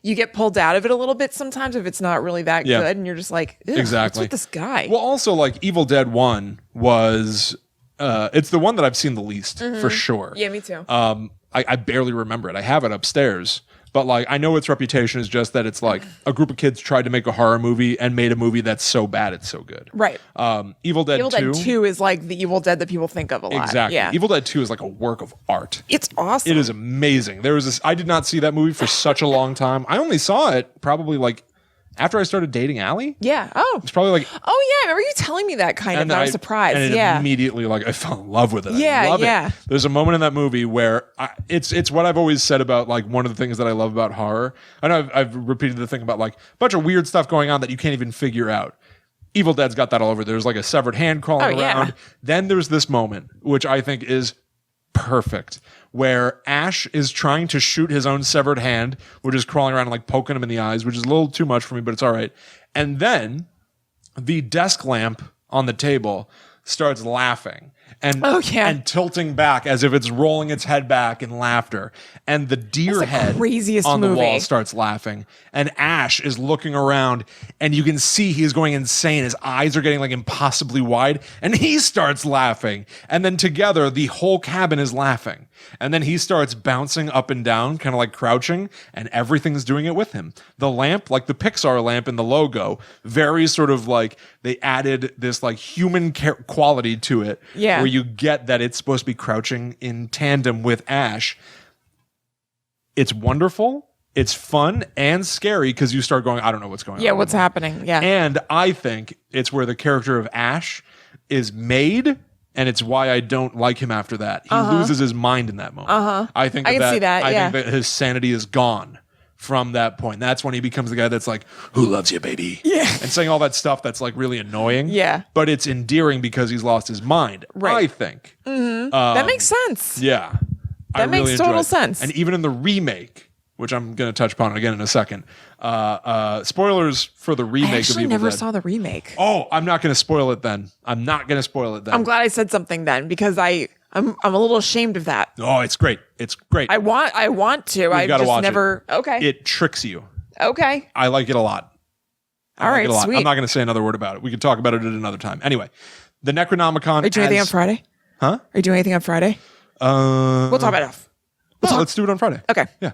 Speaker 1: you get pulled out of it a little bit sometimes if it's not really that good, and you're just like,
Speaker 2: Exactly.
Speaker 1: what's with this guy?
Speaker 2: Well, also, like, Evil Dead 1 was... it's the one that I've seen the least, for sure.
Speaker 1: Yeah, me too.
Speaker 2: I barely remember it. I have it upstairs. But, like, I know its reputation is just that it's, like, a group of kids tried to make a horror movie and made a movie that's so bad it's so good.
Speaker 1: Right.
Speaker 2: Evil Dead 2.
Speaker 1: Evil Dead 2 is like the Evil Dead that people think of a lot.
Speaker 2: Exactly.
Speaker 1: Yeah.
Speaker 2: Evil Dead 2 is like a work of art.
Speaker 1: It's awesome.
Speaker 2: It is amazing. There was this... I did not see that movie for such a long time. I only saw it probably, like, after I started dating Allie.
Speaker 1: Yeah. Oh.
Speaker 2: It's probably like...
Speaker 1: Oh, yeah. I remember you telling me that kind of.
Speaker 2: then
Speaker 1: I was surprised.
Speaker 2: And
Speaker 1: yeah.
Speaker 2: immediately, like, I fell in love with it.
Speaker 1: Yeah,
Speaker 2: I love
Speaker 1: yeah.
Speaker 2: it. There's a moment in that movie where it's what I've always said about, like, one of the things that I love about horror. I know I've repeated the thing about, like, a bunch of weird stuff going on that you can't even figure out. Evil Dead's got that all over. There's, like, a severed hand crawling around.
Speaker 1: Yeah.
Speaker 2: Then there's this moment, which I think is perfect, where Ash is trying to shoot his own severed hand, which is crawling around and, like, poking him in the eyes, which is a little too much for me, but it's all right. And then the desk lamp on the table starts laughing. and and tilting back as if it's rolling its head back in laughter. And the deer head on the wall starts laughing. And Ash is looking around, and you can see he's going insane. His eyes are getting like impossibly wide, and he starts laughing. And then together, the whole cabin is laughing. And then he starts bouncing up and down, kind of like crouching, and everything's doing it with him. The lamp, like the Pixar lamp in the logo, very sort of like they added this like human quality to it, where you get that it's supposed to be crouching in tandem with Ash. It's wonderful. It's fun and scary because you start going, I don't know what's going on.
Speaker 1: Yeah, what's happening? Yeah.
Speaker 2: And I think it's where the character of Ash is made, and it's why I don't like him after that. He loses his mind in that moment. I think I can see that. I think that his sanity is gone from that point. That's when he becomes the guy that's like, who loves you, baby? Yeah. And saying all that stuff that's like really annoying. Yeah. But it's endearing because he's lost his mind, I think.
Speaker 1: That makes sense.
Speaker 2: Yeah.
Speaker 1: That makes total sense.
Speaker 2: And even in the remake, which I'm going to touch upon again in a second, spoilers for the remake of Evil Dead. I
Speaker 1: actually never saw the remake.
Speaker 2: Oh, I'm not going to spoil it then. I'm glad
Speaker 1: I said something then because I'm a little ashamed of that.
Speaker 2: Oh, it's great. It's great.
Speaker 1: I want to. I just never.
Speaker 2: It.
Speaker 1: Okay.
Speaker 2: It tricks you.
Speaker 1: Okay.
Speaker 2: I like it a lot.
Speaker 1: All right, sweet.
Speaker 2: I'm not going to say another word about it. We can talk about it at another time. Anyway, the Necronomicon.
Speaker 1: Are you doing anything on Friday?
Speaker 2: Huh?
Speaker 1: Are you doing anything on Friday? We'll talk about it.
Speaker 2: Let's do it on Friday.
Speaker 1: Okay.
Speaker 2: Yeah.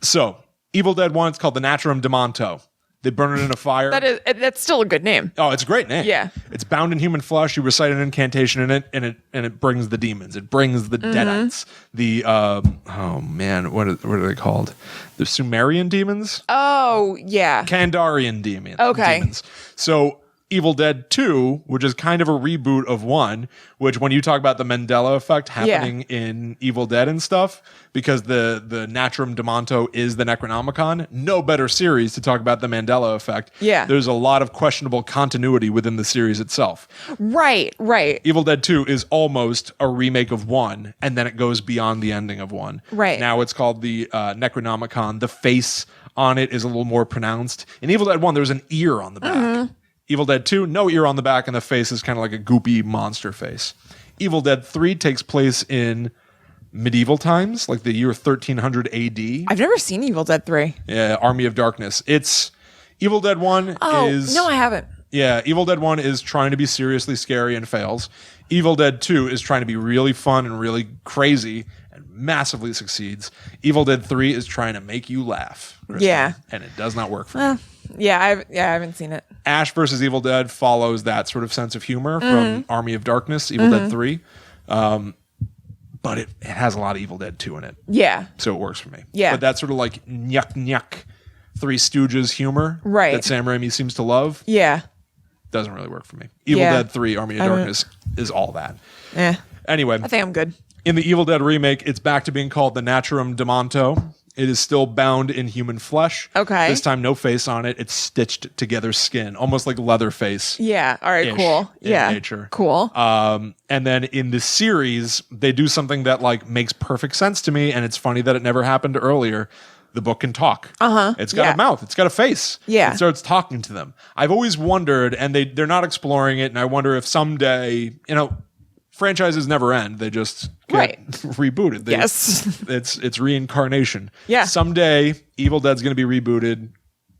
Speaker 2: So Evil Dead 1, it's called the Naturum Demonto. They burn it in a fire.
Speaker 1: That's still a good name.
Speaker 2: Oh, it's a great name.
Speaker 1: Yeah.
Speaker 2: It's bound in human flesh. You recite an incantation in it, and it brings the demons. It brings the deadites. The oh man, what are they called? The Sumerian demons?
Speaker 1: Oh, yeah.
Speaker 2: Kandarian demons.
Speaker 1: Okay.
Speaker 2: Demons. So Evil Dead 2, which is kind of a reboot of 1, which when you talk about the Mandela effect happening in Evil Dead and stuff, because the Naturum Demonto is the Necronomicon, no better series to talk about the Mandela effect.
Speaker 1: Yeah.
Speaker 2: There's a lot of questionable continuity within the series itself.
Speaker 1: Right. Evil
Speaker 2: Dead 2 is almost a remake of 1, and then it goes beyond the ending of 1.
Speaker 1: Right.
Speaker 2: Now it's called the Necronomicon. The face on it is a little more pronounced. In Evil Dead 1, there's an ear on the back. Evil Dead 2, no ear on the back, and the face is kind of like a goopy monster face. Evil Dead 3 takes place in medieval times, like the year 1300 AD.
Speaker 1: I've never seen Evil Dead 3.
Speaker 2: Yeah, Army of Darkness. It's Evil Dead 1 is...
Speaker 1: No, I haven't.
Speaker 2: Yeah, Evil Dead 1 is trying to be seriously scary and fails. Evil Dead 2 is trying to be really fun and really crazy and massively succeeds. Evil Dead 3 is trying to make you laugh. Kristen,
Speaker 1: yeah.
Speaker 2: And it does not work for me.
Speaker 1: Yeah, I haven't seen it.
Speaker 2: Ash versus Evil Dead follows that sort of sense of humor from Army of Darkness, Evil Dead 3. But it has a lot of Evil Dead 2 in it.
Speaker 1: Yeah.
Speaker 2: So it works for me.
Speaker 1: Yeah.
Speaker 2: But that's sort of like nyuk, Three Stooges humor that Sam Raimi seems to love.
Speaker 1: Yeah.
Speaker 2: Doesn't really work for me. Evil Dead 3, Army of Darkness is all that. Anyway.
Speaker 1: I think I'm good.
Speaker 2: In the Evil Dead remake, it's back to being called the Naturum Demonto. It is still bound in human flesh.
Speaker 1: Okay.
Speaker 2: This time, no face on it. It's stitched together skin, almost like Leatherface.
Speaker 1: Yeah. All right. Cool. Yeah.
Speaker 2: Nature.
Speaker 1: Cool.
Speaker 2: And then in the series, they do something that like makes perfect sense to me, and it's funny that it never happened earlier. The book can talk. It's got a mouth. It's got a face.
Speaker 1: Yeah.
Speaker 2: It starts talking to them. I've always wondered, and they're not exploring it, and I wonder if someday, franchises never end. They just get rebooted. It's reincarnation.
Speaker 1: Yeah.
Speaker 2: Someday, Evil Dead's going to be rebooted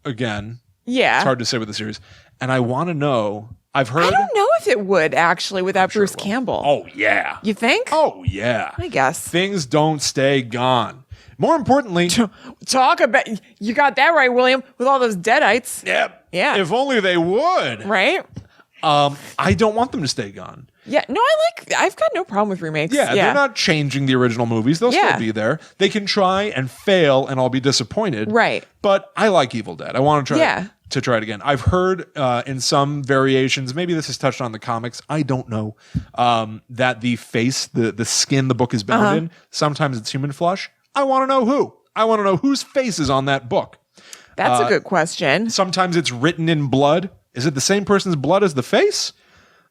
Speaker 2: again.
Speaker 1: Yeah.
Speaker 2: It's hard to say with the series. And I want to know, I've heard...
Speaker 1: I don't know if it would, actually, without Bruce Campbell.
Speaker 2: Oh, yeah.
Speaker 1: You think?
Speaker 2: Oh, yeah.
Speaker 1: I guess.
Speaker 2: Things don't stay gone. More importantly...
Speaker 1: Talk about... You got that right, William, with all those deadites.
Speaker 2: Yep.
Speaker 1: Yeah.
Speaker 2: If only they would.
Speaker 1: Right?
Speaker 2: I don't want them to stay gone.
Speaker 1: Yeah, no, I've got no problem with remakes.
Speaker 2: Yeah, they're not changing the original movies. They'll still be there. They can try and fail, and I'll be disappointed.
Speaker 1: Right.
Speaker 2: But I like Evil Dead. I want to try it again. I've heard in some variations, maybe this is touched on in the comics, I don't know, that the face, the skin the book is bound in, sometimes it's human flesh. I want to know who. I want to know whose face is on that book.
Speaker 1: That's a good question.
Speaker 2: Sometimes it's written in blood. Is it the same person's blood as the face?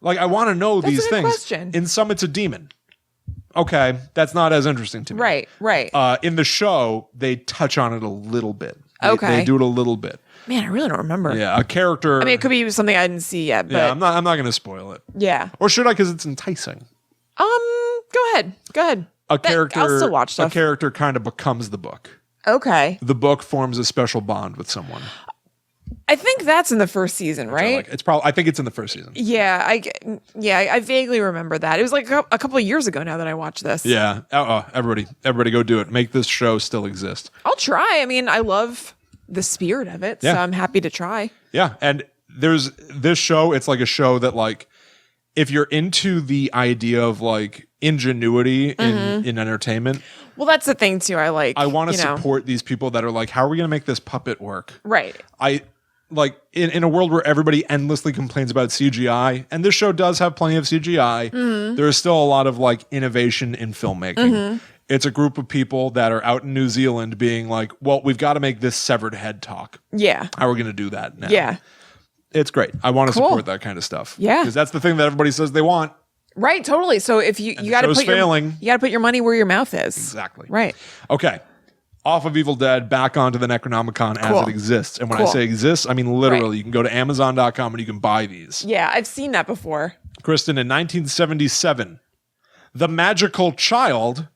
Speaker 2: Like, I want to know these things.
Speaker 1: Question.
Speaker 2: In some, it's a demon. Okay, that's not as interesting to me.
Speaker 1: Right.
Speaker 2: In the show, they touch on it a little bit.
Speaker 1: Okay.
Speaker 2: They do it a little bit.
Speaker 1: Man, I really don't remember.
Speaker 2: Yeah, a character.
Speaker 1: I mean, it could be something I didn't see yet, but
Speaker 2: yeah, I'm not going to spoil it.
Speaker 1: yeah.
Speaker 2: Or should I? Because it's enticing.
Speaker 1: Go ahead.
Speaker 2: A character.
Speaker 1: I'll still watch stuff.
Speaker 2: A character kind of becomes the book.
Speaker 1: Okay.
Speaker 2: The book forms a special bond with someone.
Speaker 1: I think that's in the first season, right?
Speaker 2: It's probably. I think it's in the first season.
Speaker 1: Yeah, I vaguely remember that. It was like a couple of years ago now that I watched this.
Speaker 2: Yeah. Everybody go do it. Make this show still exist.
Speaker 1: I'll try. I mean, I love the spirit of it, so I'm happy to try.
Speaker 2: Yeah, and there's this show. It's like a show that, like, if you're into the idea of like ingenuity in entertainment.
Speaker 1: Well, that's the thing too. I
Speaker 2: want to support these people that are like, how are we going to make this puppet work?
Speaker 1: Right.
Speaker 2: I like in a world where everybody endlessly complains about CGI, and this show does have plenty of CGI. There is still a lot of like innovation in filmmaking. It's a group of people that are out in New Zealand being like, well, we've got to make this severed head talk.
Speaker 1: Yeah.
Speaker 2: How are we going to do that now?
Speaker 1: Yeah.
Speaker 2: It's great. I want to support that kind of stuff.
Speaker 1: Yeah.
Speaker 2: Because that's the thing that everybody says they want.
Speaker 1: Right, totally. So if you got to put your money where your mouth is.
Speaker 2: Exactly.
Speaker 1: Right.
Speaker 2: Okay. Off of Evil Dead, back onto the Necronomicon as it exists. And when I say exists, I mean literally. You can go to Amazon.com and you can buy these.
Speaker 1: Yeah, I've seen that before.
Speaker 2: Kristen, in 1977, The Magical Child,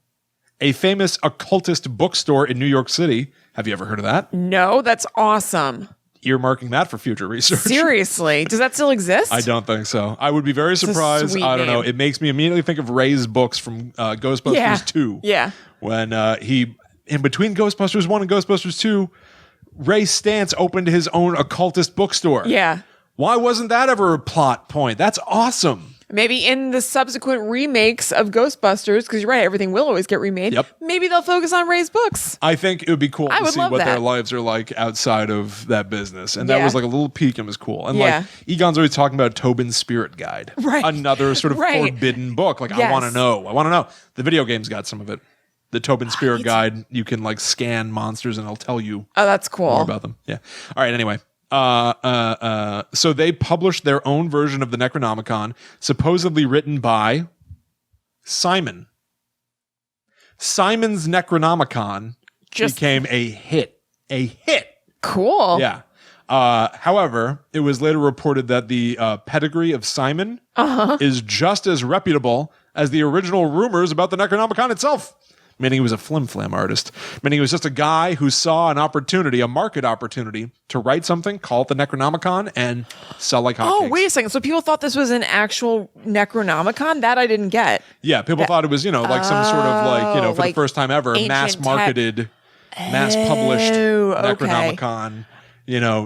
Speaker 2: a famous occultist bookstore in New York City. Have you ever heard of that?
Speaker 1: No, that's awesome.
Speaker 2: Earmarking that for future research.
Speaker 1: Seriously? Does that still exist?
Speaker 2: I don't think so. I would be very surprised. I don't know. It makes me immediately think of Ray's books from Ghostbusters 2.
Speaker 1: Yeah.
Speaker 2: When he, in between Ghostbusters 1 and Ghostbusters 2, Ray Stantz opened his own occultist bookstore.
Speaker 1: Yeah.
Speaker 2: Why wasn't that ever a plot point? That's awesome.
Speaker 1: Maybe in the subsequent remakes of Ghostbusters, because you're right, everything will always get remade. Yep. Maybe they'll focus on Ray's books.
Speaker 2: I think it would be cool to see what their lives are like outside of that business. And that was like a little peek and was cool. And like Egon's always talking about Tobin's Spirit Guide.
Speaker 1: Right.
Speaker 2: Another sort of forbidden book. Like, I want to know. I want to know. The video game's got some of it. The Tobin Spirit Guide, you can like scan monsters and it'll tell you
Speaker 1: that's cool.
Speaker 2: more about them. Yeah. All right, anyway. So they published their own version of the Necronomicon, supposedly written by Simon. Simon's Necronomicon became a hit. A hit.
Speaker 1: Cool.
Speaker 2: Yeah. However, it was later reported that the pedigree of Simon is just as reputable as the original rumors about the Necronomicon itself. Meaning he was a flim-flam artist. Meaning he was just a guy who saw an opportunity, a market opportunity, to write something, call it the Necronomicon, and sell like hotcakes.
Speaker 1: Oh, wait a second. So people thought this was an actual Necronomicon? That I didn't get.
Speaker 2: Yeah, people thought it was, like some sort of like, for the first time ever, mass-marketed, mass-published Necronomicon,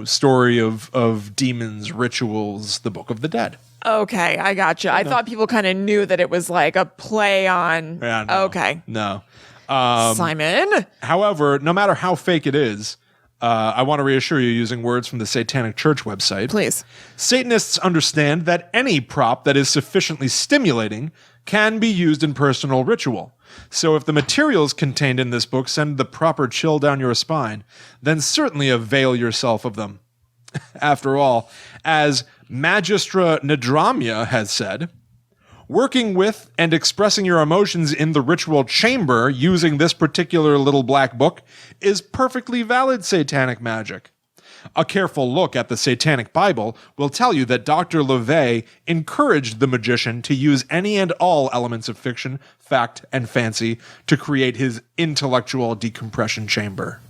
Speaker 2: story of demons, rituals, the Book of the Dead.
Speaker 1: Okay, I gotcha. I thought people kind of knew that it was like a play on.
Speaker 2: Yeah, no,
Speaker 1: okay.
Speaker 2: No.
Speaker 1: Simon.
Speaker 2: However, no matter how fake it is, I want to reassure you using words from the Satanic Church website.
Speaker 1: Please.
Speaker 2: Satanists understand that any prop that is sufficiently stimulating can be used in personal ritual. So if the materials contained in this book send the proper chill down your spine, then certainly avail yourself of them. After all, as Magistra Nadramia has said, working with and expressing your emotions in the ritual chamber using this particular little black book is perfectly valid satanic magic. A careful look at the Satanic Bible will tell you that Dr. LaVey encouraged the magician to use any and all elements of fiction, fact, and fancy to create his intellectual decompression chamber.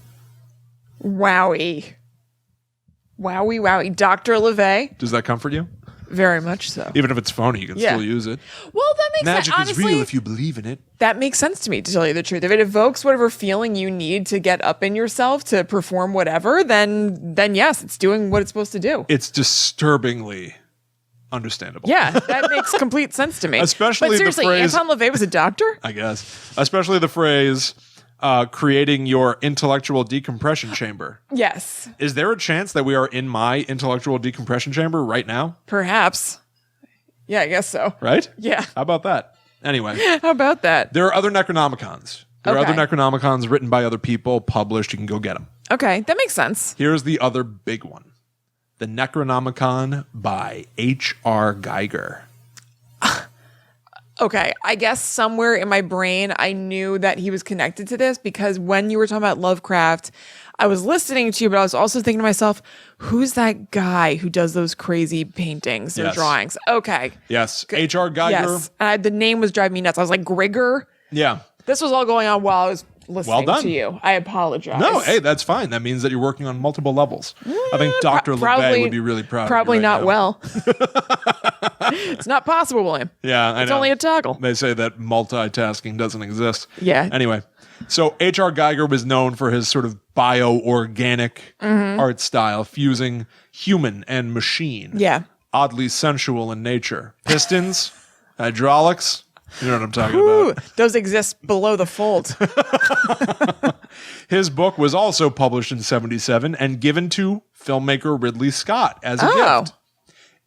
Speaker 1: Wowie. Wowie, wowie. Dr. LaVey.
Speaker 2: Does that comfort you?
Speaker 1: Very much so.
Speaker 2: Even if it's phony, you can still use it.
Speaker 1: Well, that makes sense.
Speaker 2: Magic is real if you believe in it.
Speaker 1: That makes sense to me, to tell you the truth. If it evokes whatever feeling you need to get up in yourself to perform whatever, then yes, it's doing what it's supposed to do.
Speaker 2: It's disturbingly understandable.
Speaker 1: Yeah, that makes complete sense to me.
Speaker 2: Especially
Speaker 1: but seriously,
Speaker 2: the phrase,
Speaker 1: Anton LaVey was a doctor?
Speaker 2: I guess. Especially the phrase, creating your intellectual decompression chamber.
Speaker 1: Yes.
Speaker 2: Is there a chance that we are in my intellectual decompression chamber right now?
Speaker 1: Perhaps. Yeah, I guess so.
Speaker 2: Right?
Speaker 1: Yeah.
Speaker 2: How about that? Anyway.
Speaker 1: How about that?
Speaker 2: There are other Necronomicons. There are other Necronomicons written by other people, published. You can go get them.
Speaker 1: Okay, that makes sense.
Speaker 2: Here's the other big one. The Necronomicon by H.R. Geiger.
Speaker 1: Okay, I guess somewhere in my brain, I knew that he was connected to this because when you were talking about Lovecraft, I was listening to you, but I was also thinking to myself, who's that guy who does those crazy paintings or
Speaker 2: Yes.
Speaker 1: drawings? Okay.
Speaker 2: Yes. H.R. Geiger.
Speaker 1: Yes. The name was driving me nuts. I was like, Grigor?
Speaker 2: Yeah.
Speaker 1: This was all going on while I was listening
Speaker 2: done.
Speaker 1: to you. I apologize.
Speaker 2: No, hey, that's fine. That means that you're working on multiple levels. I think Dr. LeVay would be really proud
Speaker 1: Probably
Speaker 2: of you right
Speaker 1: not
Speaker 2: now.
Speaker 1: well. It's not possible, William.
Speaker 2: Yeah, I know.
Speaker 1: It's only a toggle.
Speaker 2: They say that multitasking doesn't exist.
Speaker 1: Yeah.
Speaker 2: Anyway, so H.R. Geiger was known for his sort of bio-organic art style, fusing human and machine.
Speaker 1: Yeah.
Speaker 2: Oddly sensual in nature. Pistons, hydraulics. You know what I'm talking
Speaker 1: Ooh,
Speaker 2: about.
Speaker 1: those exist below the fold.
Speaker 2: His book was also published in 1977 and given to filmmaker Ridley Scott as a gift.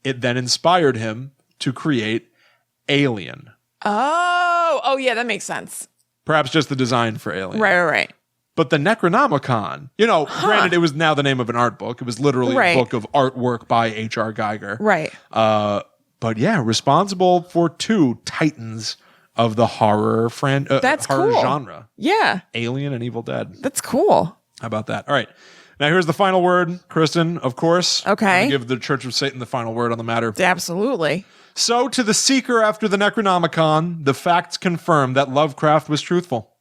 Speaker 2: It then inspired him to create Alien.
Speaker 1: Oh, yeah, that makes sense.
Speaker 2: Perhaps just the design for Alien.
Speaker 1: Right.
Speaker 2: But the Necronomicon, granted, it was now the name of an art book. It was literally a book of artwork by H.R. Geiger.
Speaker 1: Right.
Speaker 2: But yeah, responsible for 2 titans of the horror
Speaker 1: That's
Speaker 2: horror
Speaker 1: cool.
Speaker 2: genre.
Speaker 1: Yeah.
Speaker 2: Alien and Evil Dead.
Speaker 1: That's cool.
Speaker 2: How about that? All right. Now here's the final word, Kristen, of course.
Speaker 1: Okay.
Speaker 2: I'm gonna give the Church of Satan the final word on the matter.
Speaker 1: Absolutely.
Speaker 2: So, to the seeker after the Necronomicon, the facts confirm that Lovecraft was truthful.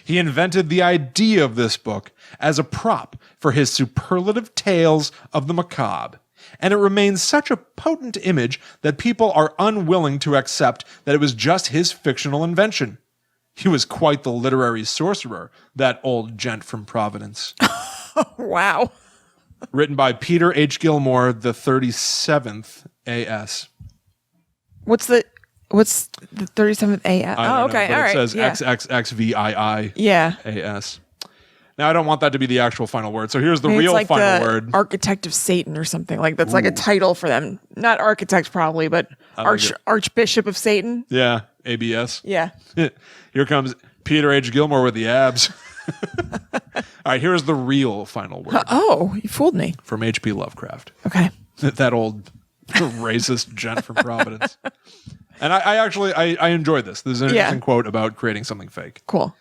Speaker 2: He invented the idea of this book as a prop for his superlative tales of the macabre, and it remains such a potent image that people are unwilling to accept that it was just his fictional invention. He was quite the literary sorcerer, that old gent from Providence.
Speaker 1: Wow.
Speaker 2: Written by Peter H. Gilmore, the 37th A.S.
Speaker 1: What's the 37th A?
Speaker 2: I don't know,
Speaker 1: okay.
Speaker 2: but
Speaker 1: All
Speaker 2: it
Speaker 1: right.
Speaker 2: says
Speaker 1: Yeah.
Speaker 2: XXXVII.
Speaker 1: Yeah.
Speaker 2: A.S. Now, I don't want that to be the actual final word, so here's the
Speaker 1: Maybe
Speaker 2: real
Speaker 1: it's like
Speaker 2: final
Speaker 1: the
Speaker 2: word.
Speaker 1: Architect of Satan or something. Like that's like a title for them. Not architect probably, but
Speaker 2: like it.
Speaker 1: Archbishop of Satan.
Speaker 2: Yeah, ABS.
Speaker 1: Yeah.
Speaker 2: Here comes Peter H. Gilmore with the abs. All right, here's the real final word
Speaker 1: Oh, you fooled me.
Speaker 2: from H.P. Lovecraft.
Speaker 1: Okay.
Speaker 2: That old racist gent from Providence. And I actually enjoy this. There's an interesting quote about creating something fake.
Speaker 1: Cool.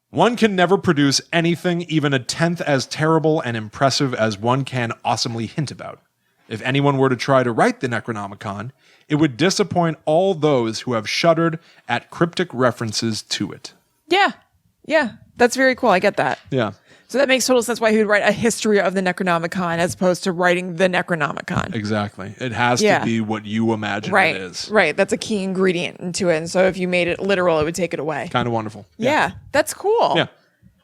Speaker 2: One can never produce anything even a tenth as terrible and impressive as one can awesomely hint about. If anyone were to try to write the Necronomicon, it would disappoint all those who have shuddered at cryptic references to it.
Speaker 1: Yeah. Yeah. That's very cool. I get that.
Speaker 2: Yeah.
Speaker 1: So that makes total sense why he would write a history of the Necronomicon as opposed to writing the Necronomicon.
Speaker 2: Exactly. It has to be what you imagine
Speaker 1: Right.
Speaker 2: it is.
Speaker 1: Right. That's a key ingredient into it. And so if you made it literal, it would take it away.
Speaker 2: Kind of wonderful.
Speaker 1: Yeah. That's cool.
Speaker 2: Yeah.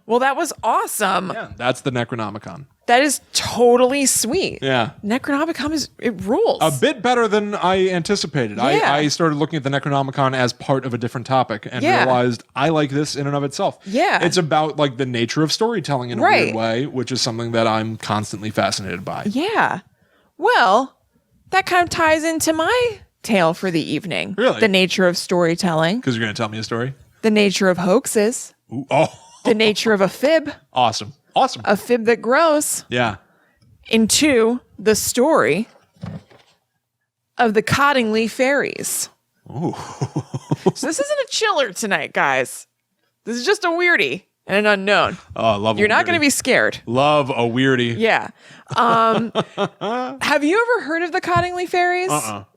Speaker 1: Well, that was awesome.
Speaker 2: Yeah. That's the Necronomicon.
Speaker 1: That is totally sweet.
Speaker 2: Yeah.
Speaker 1: Necronomicon it rules.
Speaker 2: A bit better than I anticipated.
Speaker 1: Yeah.
Speaker 2: I started looking at the Necronomicon as part of a different topic and realized I like this in and of itself.
Speaker 1: Yeah.
Speaker 2: It's about like the nature of storytelling in a
Speaker 1: Right.
Speaker 2: weird way, which is something that I'm constantly fascinated by.
Speaker 1: Yeah. Well, that kind of ties into my tale for the evening.
Speaker 2: Really?
Speaker 1: The nature of storytelling,
Speaker 2: Because you're going to tell me a story?
Speaker 1: the nature of hoaxes,
Speaker 2: Ooh, oh,
Speaker 1: the nature of a fib,
Speaker 2: awesome. Awesome.
Speaker 1: a fib that grows
Speaker 2: Yeah.
Speaker 1: into the story of the Cottingley Fairies.
Speaker 2: Ooh.
Speaker 1: So this isn't a chiller tonight, guys. This is just a weirdie and an unknown.
Speaker 2: Oh, I love
Speaker 1: You're not going to be scared.
Speaker 2: Love a weirdie.
Speaker 1: Yeah. Have you ever heard of the Cottingley Fairies?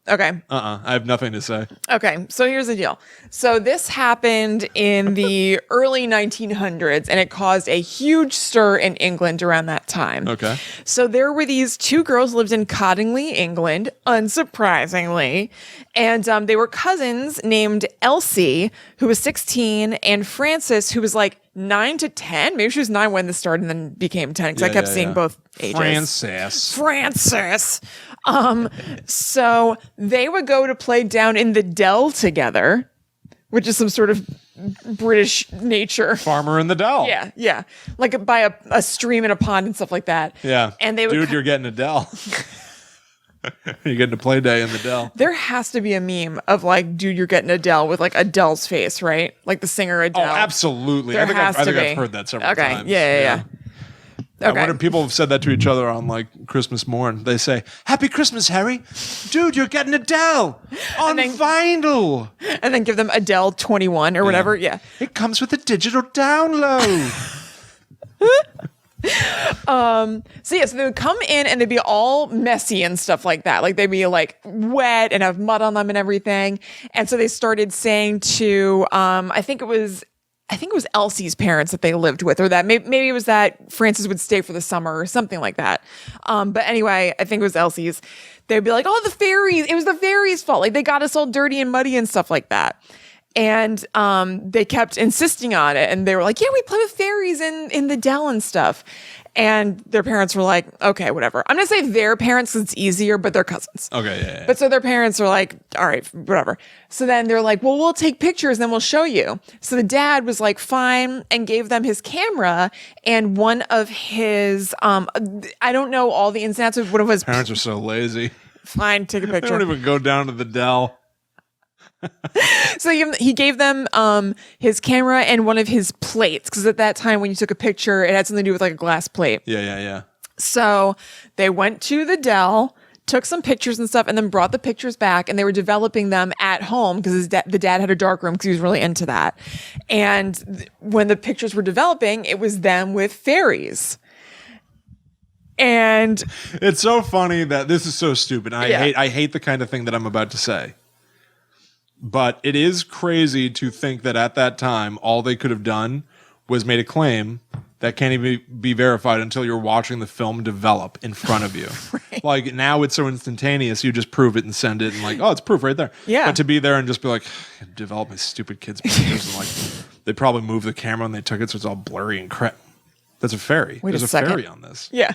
Speaker 1: Okay.
Speaker 2: I have nothing to say.
Speaker 1: Okay. So here's the deal. So this happened in the early 1900s and it caused a huge stir in England around that time.
Speaker 2: Okay.
Speaker 1: So there were these 2 girls who lived in Cottingley, England, unsurprisingly. And they were cousins named Elsie, who was 16, and Frances, who was like 9 to 10. Maybe she was 9 when this started and then became 10 because I kept seeing both ages. Frances. So they would go to play down in the dell together, which is some sort of British nature.
Speaker 2: Farmer in the Dell.
Speaker 1: Yeah. Like by a stream and a pond and stuff like that.
Speaker 2: Yeah.
Speaker 1: And they would
Speaker 2: Dude, you're getting a Dell. You're getting a play day in the Dell.
Speaker 1: There has to be a meme of like, dude, you're getting Adele with like Adele's face, right? Like the singer Adele.
Speaker 2: Oh, absolutely.
Speaker 1: There
Speaker 2: I think
Speaker 1: has to
Speaker 2: I've
Speaker 1: be.
Speaker 2: heard that several times.
Speaker 1: Yeah.
Speaker 2: I wonder if people have said that to each other on like Christmas morn. They say, "Happy Christmas, Harry. Dude, you're getting Adele on vinyl."
Speaker 1: And then give them Adele 21 or whatever. Yeah.
Speaker 2: It comes with a digital download.
Speaker 1: So they would come in and they'd be all messy and stuff like that. Like they'd be like wet and have mud on them and everything. And so they started saying to, I think it was Elsie's parents that they lived with, or that maybe it was that Francis would stay for the summer or something like that. But anyway, I think it was Elsie's. They'd be like, "Oh, the fairies, it was the fairies' fault. Like they got us all dirty and muddy and stuff like that." And they kept insisting on it. And they were like, "Yeah, we play with fairies in the dell and stuff." And their parents were like, "Okay, whatever." I'm going to say their parents because it's easier, but they're cousins.
Speaker 2: Okay, yeah.
Speaker 1: But so their parents are like, "All right, whatever." So then they're like, "Well, we'll take pictures and then we'll show you." So the dad was like, "Fine," and gave them his camera and one of his, I don't know all the ins and outs of one of his
Speaker 2: parents are so lazy.
Speaker 1: Fine, take a picture.
Speaker 2: They don't even go down to the dell.
Speaker 1: So he gave them his camera and one of his plates, because at that time when you took a picture, it had something to do with like a glass plate.
Speaker 2: Yeah.
Speaker 1: So they went to the dell, took some pictures and stuff, and then brought the pictures back, and they were developing them at home because the dad had a dark room because he was really into that. And when the pictures were developing, it was them with fairies. And
Speaker 2: it's so funny that this is so stupid. I hate the kind of thing that I'm about to say. But it is crazy to think that at that time, all they could have done was made a claim that can't even be verified until you're watching the film develop in front of you. Right. Like now it's so instantaneous, you just prove it and send it and like, oh, it's proof right there.
Speaker 1: Yeah.
Speaker 2: But to be there and just be like, develop my stupid kids' pictures and like, they probably moved the camera and they took it so it's all blurry and crap. That's a fairy.
Speaker 1: Wait
Speaker 2: There's
Speaker 1: a
Speaker 2: a
Speaker 1: second.
Speaker 2: fairy on this.
Speaker 1: Yeah.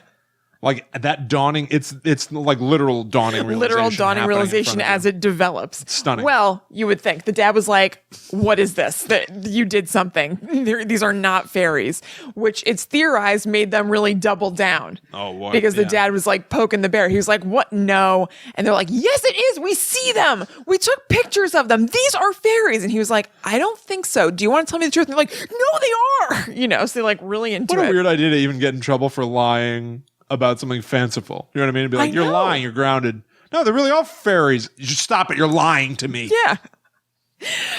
Speaker 2: Like that dawning, it's like literal dawning realization.
Speaker 1: Literal dawning realization as it develops.
Speaker 2: It's stunning.
Speaker 1: Well, you would think. The dad was like, "What is this? That you did something. These are not fairies," which it's theorized made them really double down.
Speaker 2: Oh, what?
Speaker 1: Because the dad was like poking the bear. He was like, "What? No." And they're like, "Yes, it is. We see them. We took pictures of them. These are fairies." And he was like, "I don't think so. Do you want to tell me the truth?" And they're like, "No, they are." You know, so they're like really into it.
Speaker 2: What a weird idea to even get in trouble for lying about something fanciful. You know what I mean? It'd be like, "You're lying, you're grounded." No, they're really all fairies. You should stop it. You're lying to me.
Speaker 1: Yeah.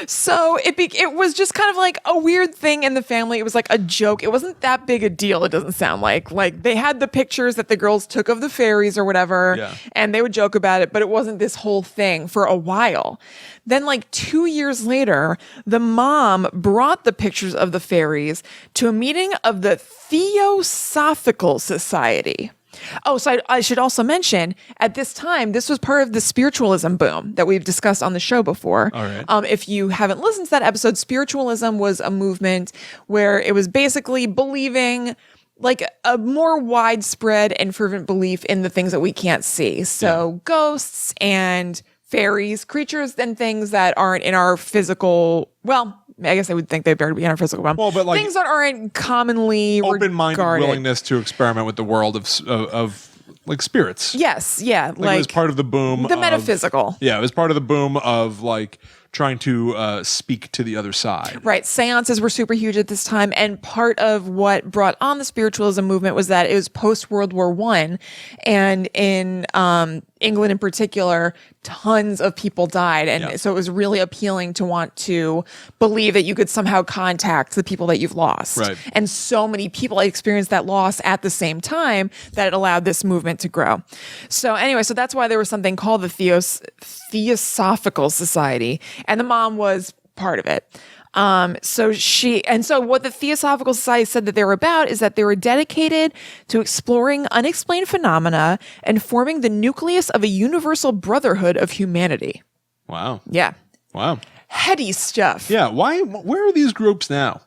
Speaker 1: So it was just kind of like a weird thing in the family. It was like a joke. It wasn't that big a deal. It doesn't sound like they had the pictures that the girls took of the fairies or whatever, and they would joke about it, but it wasn't this whole thing for a while. Then like 2 years later, the mom brought the pictures of the fairies to a meeting of the Theosophical Society. Oh, so I should also mention, at this time, this was part of the spiritualism boom that we've discussed on the show before.
Speaker 2: All right.
Speaker 1: If you haven't listened to that episode, spiritualism was a movement where it was basically believing like a more widespread and fervent belief in the things that we can't see. So ghosts and fairies, creatures and things that aren't in our physical, well, I guess I would think they'd better be in our physical realm.
Speaker 2: Well, but like
Speaker 1: things that aren't commonly
Speaker 2: open-minded
Speaker 1: regarded.
Speaker 2: willingness to experiment with the world of like spirits.
Speaker 1: Yes, yeah.
Speaker 2: Like it was part of the boom.
Speaker 1: The metaphysical.
Speaker 2: Yeah, it was part of the boom of like trying to speak to the other side.
Speaker 1: Right. Seances were super huge at this time. And part of what brought on the spiritualism movement was that it was post-World War I. And in England in particular, tons of people died. And so it was really appealing to want to believe that you could somehow contact the people that you've lost.
Speaker 2: Right.
Speaker 1: And so many people experienced that loss at the same time that it allowed this movement to grow. So anyway, so that's why there was something called the Theosophical Society. And the mom was part of it. So what the Theosophical Society said that they were about is that they were dedicated to exploring unexplained phenomena and forming the nucleus of a universal brotherhood of humanity.
Speaker 2: Wow.
Speaker 1: Yeah.
Speaker 2: Wow.
Speaker 1: Heady stuff.
Speaker 2: Yeah. Where are these groups now?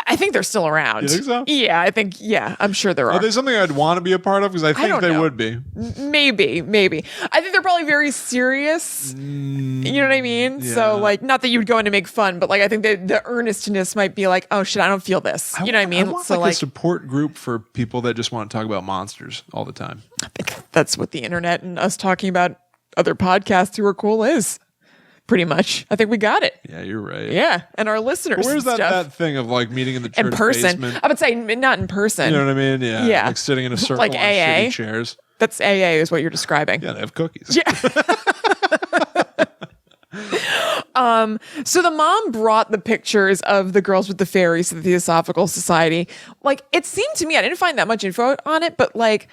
Speaker 1: I think they're still around.
Speaker 2: You think so?
Speaker 1: Yeah, I'm sure there are.
Speaker 2: Are they something I'd want to be a part of? Because I think they would be.
Speaker 1: Maybe. I think they're probably very serious. You know what I mean?
Speaker 2: Yeah.
Speaker 1: So, like, not that you would go in to make fun, but, like, I think the earnestness might be like, oh, shit, I don't feel this. You know what I mean?
Speaker 2: I want
Speaker 1: So,
Speaker 2: like a support group for people that just want to talk about monsters all the time.
Speaker 1: I think that's what the internet and us talking about other podcasts who are cool is. pretty much. I think we got it.
Speaker 2: Yeah, you're right.
Speaker 1: Yeah, and our listeners.
Speaker 2: But where's
Speaker 1: and stuff.
Speaker 2: that thing of like meeting in the church
Speaker 1: In person?
Speaker 2: basement?
Speaker 1: I would say not in person.
Speaker 2: You know what I mean? Yeah.
Speaker 1: Yeah.
Speaker 2: Like sitting in a circle
Speaker 1: Like
Speaker 2: on
Speaker 1: AA?
Speaker 2: shitty chairs.
Speaker 1: That's AA is what you're describing.
Speaker 2: Yeah, they have cookies.
Speaker 1: Yeah. So the mom brought the pictures of the girls with the fairies to the Theosophical Society. Like, it seemed to me, I didn't find that much info on it, but like,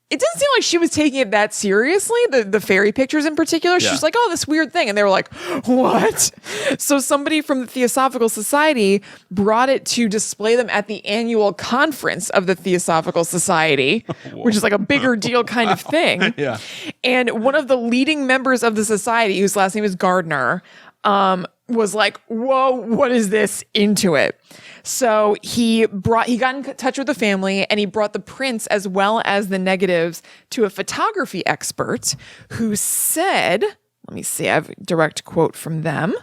Speaker 1: it didn't seem like she was taking it that seriously, the fairy pictures in particular. She was like, oh, this weird thing. And they were like, what? So somebody from the Theosophical Society brought it to display them at the annual conference of the Theosophical Society, which is like a bigger deal kind of thing.
Speaker 2: Yeah.
Speaker 1: And one of the leading members of the society, whose last name is Gardner, was like, whoa, what is this? Into it. So he got in touch with the family and he brought the prints as well as the negatives to a photography expert who said, let me see, I have a direct quote from them.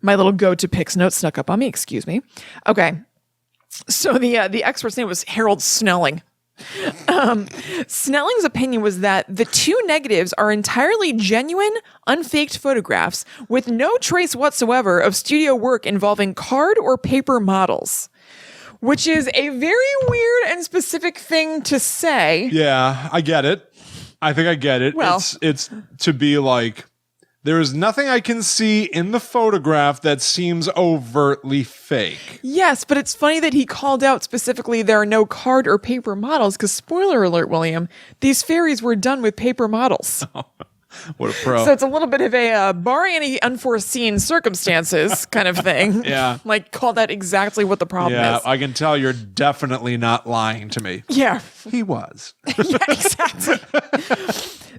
Speaker 1: My little go-to pics note snuck up on me, excuse me. Okay. So the expert's name was Harold Snelling. Snelling's opinion was that the two negatives are entirely genuine, unfaked photographs with no trace whatsoever of studio work involving card or paper models, which is a very weird and specific thing to say.
Speaker 2: Yeah, I get it. I think I get it.
Speaker 1: Well,
Speaker 2: it's to be like, there is nothing I can see in the photograph that seems overtly fake.
Speaker 1: Yes, but it's funny that he called out specifically there are no card or paper models because, spoiler alert, William, these fairies were done with paper models.
Speaker 2: What a pro.
Speaker 1: So it's a little bit of a barring any unforeseen circumstances kind of thing.
Speaker 2: Yeah.
Speaker 1: Like, call that exactly what the problem
Speaker 2: Yeah,
Speaker 1: is.
Speaker 2: I can tell you're definitely not lying to me.
Speaker 1: Yeah.
Speaker 2: He was.
Speaker 1: Yeah, exactly.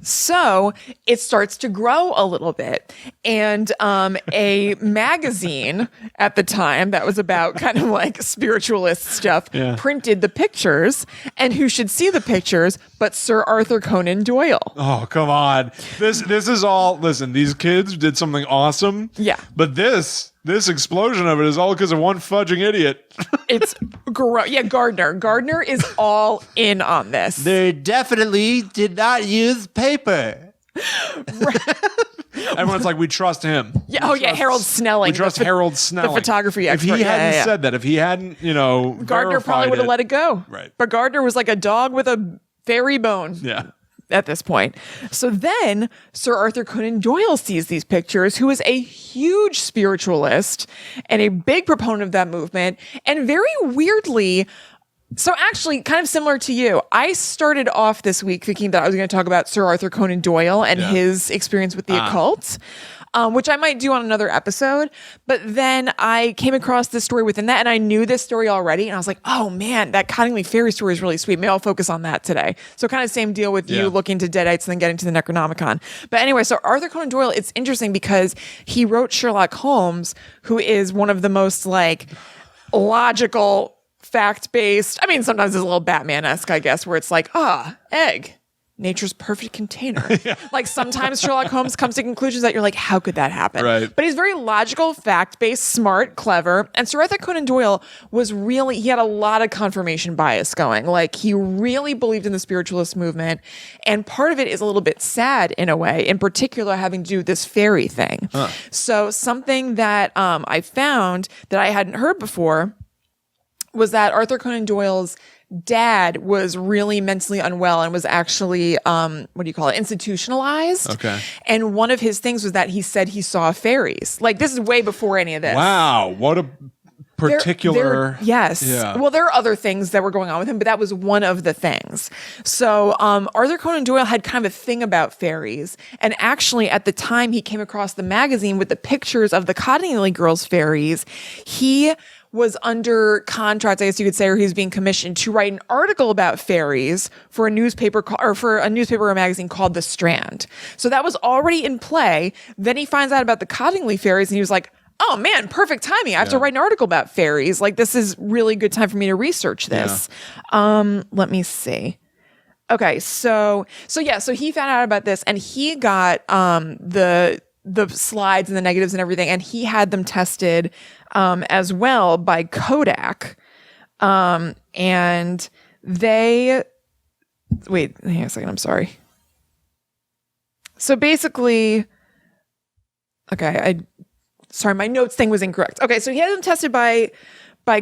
Speaker 1: So it starts to grow a little bit. And a magazine at the time that was about kind of like spiritualist stuff printed the pictures. And who should see the pictures but Sir Arthur Conan Doyle?
Speaker 2: Oh, come on. This is all, listen, these kids did something awesome.
Speaker 1: Yeah.
Speaker 2: But this explosion of it is all because of one fudging idiot.
Speaker 1: It's Gardner. Gardner is all in on this.
Speaker 3: They definitely did not use paper.
Speaker 2: Everyone's like, we trust him.
Speaker 1: Yeah. Harold Snelling.
Speaker 2: We trust Harold Snelling.
Speaker 1: The photography expert.
Speaker 2: If he hadn't said that, if he hadn't,
Speaker 1: Gardner probably would have let it go.
Speaker 2: Right.
Speaker 1: But Gardner was like a dog with a fairy bone.
Speaker 2: Yeah.
Speaker 1: At this point. So then Sir Arthur Conan Doyle sees these pictures, who is a huge spiritualist and a big proponent of that movement. And very weirdly, so actually kind of similar to you, I started off this week thinking that I was going to talk about Sir Arthur Conan Doyle and his experience with the occult. Which I might do on another episode. But then I came across this story within that, and I knew this story already. And I was like, oh man, that Cottingley Fairies story is really sweet. Maybe I'll focus on that today. So kind of same deal with you looking to Deadites and then getting to the Necronomicon. But anyway, so Arthur Conan Doyle, it's interesting because he wrote Sherlock Holmes, who is one of the most like logical, fact-based. I mean, sometimes it's a little Batman-esque, I guess, where it's like, egg. Nature's perfect container. Like sometimes Sherlock Holmes comes to conclusions that you're like, how could that happen?
Speaker 2: Right.
Speaker 1: But he's very logical, fact-based, smart, clever. And Sir Arthur Conan Doyle he had a lot of confirmation bias going. Like he really believed in the spiritualist movement. And part of it is a little bit sad in a way, in particular having to do with this fairy thing. So something that I found that I hadn't heard before was that Arthur Conan Doyle's dad was really mentally unwell and was actually, institutionalized.
Speaker 2: Okay.
Speaker 1: And one of his things was that he said he saw fairies. Like, this is way before any of this.
Speaker 2: Wow. What a particular.
Speaker 1: Yes.
Speaker 2: Yeah.
Speaker 1: Well, there are other things that were going on with him, but that was one of the things. So Arthur Conan Doyle had kind of a thing about fairies. And actually, at the time he came across the magazine with the pictures of the Cottingley girls' fairies, he was under contract, I guess you could say, or he was being commissioned to write an article about fairies for a newspaper or a magazine called The Strand. So that was already in play. Then he finds out about the Cottingley Fairies and he was like, oh man, perfect timing. I have to write an article about fairies. Like, this is really good time for me to research this. Let me see. Okay, so he found out about this and he got the slides and the negatives and everything, and he had them tested as well by Kodak. And they wait, hang on a second, I'm sorry. So basically, Okay, sorry, my notes thing was incorrect. Okay, so he had them tested by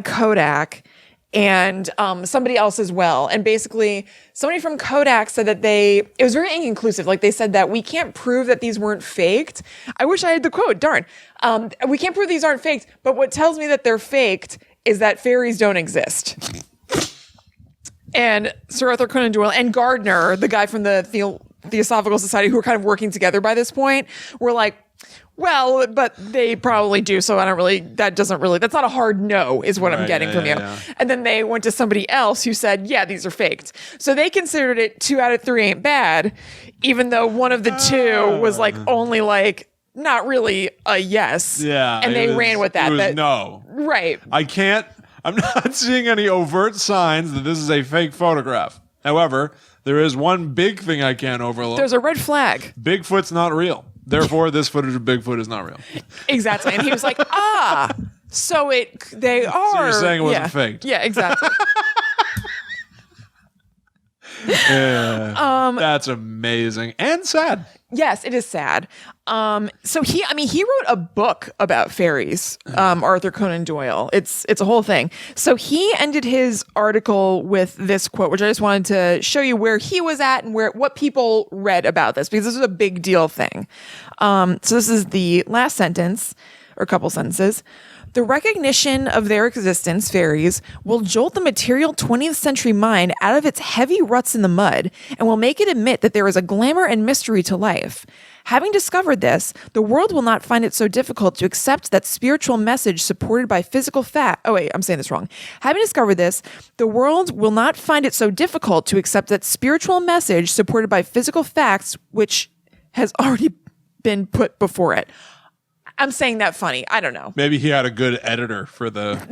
Speaker 1: Kodak and somebody else as well. And basically, somebody from Kodak said that it was very inconclusive. Like, they said that we can't prove that these weren't faked. I wish I had the quote, darn. We can't prove these aren't faked, but what tells me that they're faked is that fairies don't exist. And Sir Arthur Conan Doyle and Gardner, the guy from the Theosophical Society, who were kind of working together by this point, were like, well, but they probably do. So that's not a hard no, is what I'm getting from you. Yeah. And then they went to somebody else who said, yeah, these are faked. So they considered it 2 out of 3 ain't bad, even though one of the two was like only like not really a yes.
Speaker 2: Yeah.
Speaker 1: And they ran with that.
Speaker 2: It was no.
Speaker 1: Right.
Speaker 2: I'm not seeing any overt signs that this is a fake photograph. However, there is one big thing I can't overlook.
Speaker 1: There's a red flag.
Speaker 2: Bigfoot's not real. Therefore, this footage of Bigfoot is not real.
Speaker 1: Exactly. And he was like, so they are.
Speaker 2: So you're saying it wasn't faked.
Speaker 1: Yeah, exactly.
Speaker 2: Yeah. That's amazing and sad.
Speaker 1: Yes, it is sad. So he wrote a book about fairies, Arthur Conan Doyle. It's a whole thing. So he ended his article with this quote, which I just wanted to show you where he was at and what people read about this, because this is a big deal thing. So this is the last sentence, or a couple sentences. The recognition of their existence, fairies, will jolt the material 20th century mind out of its heavy ruts in the mud and will make it admit that there is a glamour and mystery to life. Having discovered this, the world will not find it so difficult to accept that spiritual message supported by physical fact. Oh, wait, I'm saying this wrong. Having discovered this, the world will not find it so difficult to accept that spiritual message supported by physical facts, which has already been put before it. I'm saying that funny. I don't know.
Speaker 2: Maybe he had a good editor for the.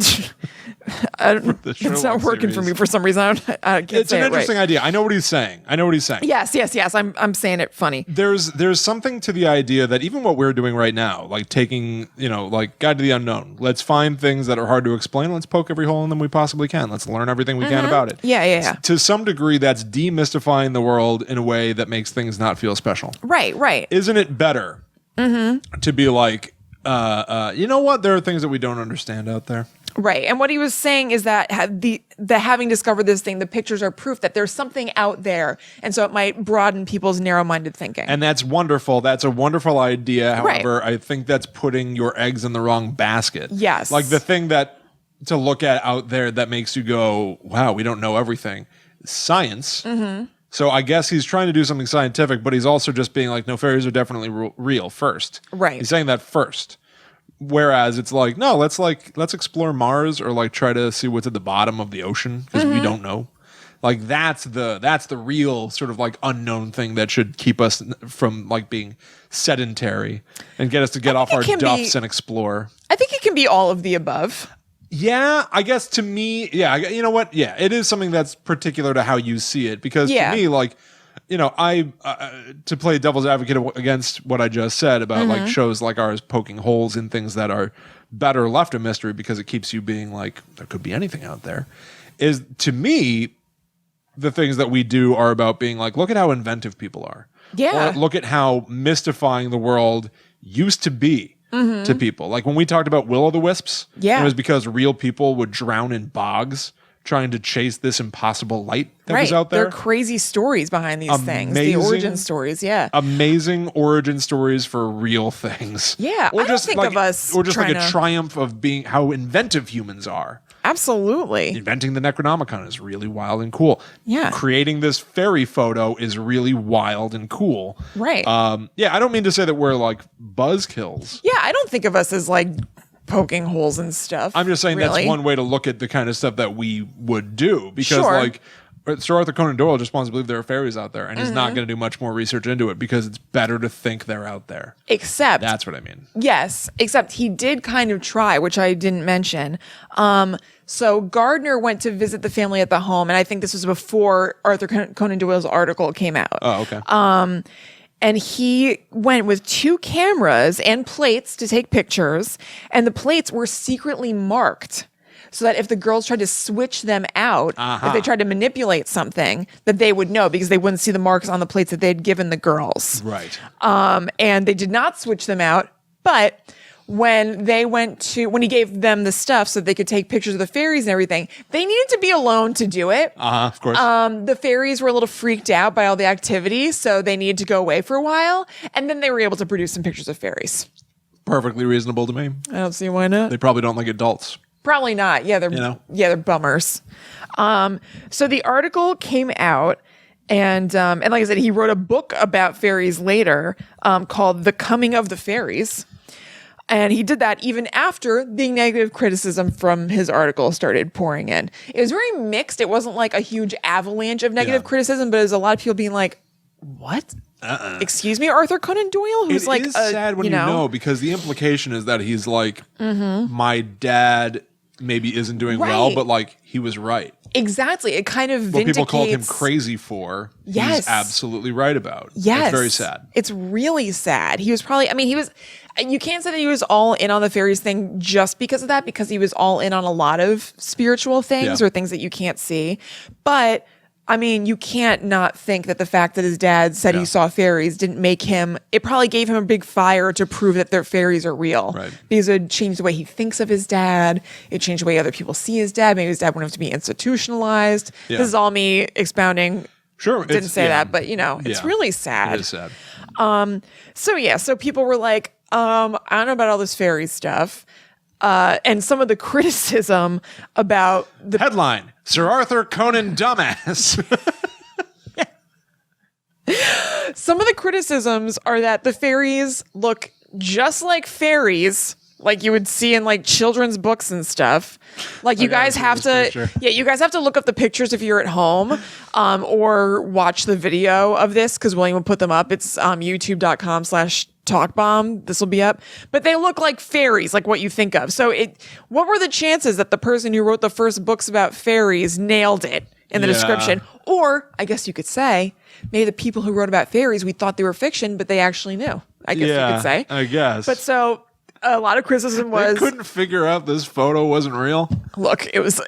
Speaker 1: It's not working for me for some reason. I can't
Speaker 2: it's
Speaker 1: say
Speaker 2: an
Speaker 1: it
Speaker 2: interesting
Speaker 1: right.
Speaker 2: idea. I know what he's saying.
Speaker 1: Yes. I'm saying it funny.
Speaker 2: There's something to the idea that even what we're doing right now, like taking, like Guide to the Unknown, let's find things that are hard to explain. Let's poke every hole in them we possibly can. Let's learn everything we can about it.
Speaker 1: Yeah.
Speaker 2: To some degree, that's demystifying the world in a way that makes things not feel special.
Speaker 1: Right.
Speaker 2: Isn't it better to be like, you know what? There are things that we don't understand out there.
Speaker 1: Right. And what he was saying is that the having discovered this thing, the pictures are proof that there's something out there. And so it might broaden people's narrow-minded thinking.
Speaker 2: And that's wonderful. That's a wonderful idea. However,
Speaker 1: Right.
Speaker 2: I think that's putting your eggs in the wrong basket.
Speaker 1: Yes.
Speaker 2: Like the thing that to look at out there that makes you go, wow, we don't know everything. Science. So I guess he's trying to do something scientific, but he's also just being like, no, fairies are definitely real first.
Speaker 1: Right.
Speaker 2: He's saying that first. Whereas it's like, no, let's explore Mars or like try to see what's at the bottom of the ocean because we don't know. Like that's the real sort of like unknown thing that should keep us from like being sedentary and get us to get off our duffs and explore. I
Speaker 1: think it can be all of the above.
Speaker 2: Yeah, I guess to me, yeah, you know what? Yeah, it is something that's particular to how you see it because to me, like, I to play devil's advocate against what I just said about like shows like ours poking holes in things that are better left a mystery because it keeps you being like, there could be anything out there, is to me, the things that we do are about being like, look at how inventive people are.
Speaker 1: Yeah.
Speaker 2: Or look at how mystifying the world used to be. To people. Like when we talked about will-o'-the-wisps, it was because real people would drown in bogs trying to chase this impossible light that was out there.
Speaker 1: There are crazy stories behind these things. The origin stories,
Speaker 2: Amazing origin stories for real things.
Speaker 1: Yeah,
Speaker 2: or
Speaker 1: I don't think
Speaker 2: like,
Speaker 1: of us
Speaker 2: or just like a
Speaker 1: to...
Speaker 2: triumph of being how inventive humans are.
Speaker 1: Absolutely.
Speaker 2: Inventing the Necronomicon is really wild and cool.
Speaker 1: Yeah.
Speaker 2: Creating this fairy photo is really wild and cool.
Speaker 1: Right.
Speaker 2: Yeah, I don't mean to say that we're like buzzkills.
Speaker 1: Yeah, I don't think of us as like poking holes and stuff.
Speaker 2: I'm just saying that's one way to look at the kind of stuff that we would do because like Sir Arthur Conan Doyle just wants to believe there are fairies out there and he's not going to do much more research into it because it's better to think they're out there.
Speaker 1: Except
Speaker 2: that's what I mean.
Speaker 1: Yes, except he did kind of try, which I didn't mention. So Gardner went to visit the family at the home, and I think this was before Arthur Conan Doyle's article came out.
Speaker 2: Oh, okay.
Speaker 1: And he went with 2 cameras and plates to take pictures, and the plates were secretly marked so that if the girls tried to switch them out, if they tried to manipulate something, that they would know because they wouldn't see the marks on the plates that they'd given the girls.
Speaker 2: Right.
Speaker 1: And they did not switch them out But when he gave them the stuff so they could take pictures of the fairies and everything, they needed to be alone to do it.
Speaker 2: Of course.
Speaker 1: The fairies were a little freaked out by all the activity, so they needed to go away for a while. And then they were able to produce some pictures of fairies.
Speaker 2: Perfectly reasonable to me.
Speaker 1: I don't see why not.
Speaker 2: They probably don't like adults.
Speaker 1: Probably not. Yeah, they're bummers. So the article came out, and like I said, he wrote a book about fairies later called The Coming of the Fairies. And he did that even after the negative criticism from his article started pouring in. It was very mixed. It wasn't like a huge avalanche of negative criticism, but it was a lot of people being like, what? Excuse me, Arthur Conan Doyle? Who's
Speaker 2: it is sad when you know, because the implication is that he's like, my dad maybe isn't doing well, but like he was right.
Speaker 1: Exactly. It kind of vindicates...
Speaker 2: What people called him crazy for, he's absolutely right about.
Speaker 1: Yes.
Speaker 2: It's very sad.
Speaker 1: It's really sad. He was probably... You can't say that he was all in on the fairies thing just because of that, because he was all in on a lot of spiritual things or things that you can't see. But... you can't not think that the fact that his dad said he saw fairies didn't make him... It probably gave him a big fire to prove that their fairies are real.
Speaker 2: Right.
Speaker 1: Because it changed the way he thinks of his dad. It changed the way other people see his dad. Maybe his dad wanted him to be institutionalized. Yeah. This is all me expounding.
Speaker 2: Sure.
Speaker 1: Didn't say that, but, it's really sad.
Speaker 2: It is sad.
Speaker 1: So people were like, I don't know about all this fairy stuff. And some of the criticism about the...
Speaker 2: Headline, Sir Arthur Conan Dumbass.
Speaker 1: Some of the criticisms are that the fairies look just like fairies, like you would see in like children's books and stuff. Like you guys have to look up the pictures if you're at home, or watch the video of this because William will put them up. It's youtube.com/talkbomb. This will be up, but they look like fairies, like what you think of. So what were the chances that the person who wrote the first books about fairies nailed it in the description? Or I guess you could say maybe the people who wrote about fairies, we thought they were fiction, but they actually knew. I guess you could say.
Speaker 2: I guess.
Speaker 1: But so a lot of criticism was...
Speaker 2: They couldn't figure out this photo wasn't real?
Speaker 1: Look, it was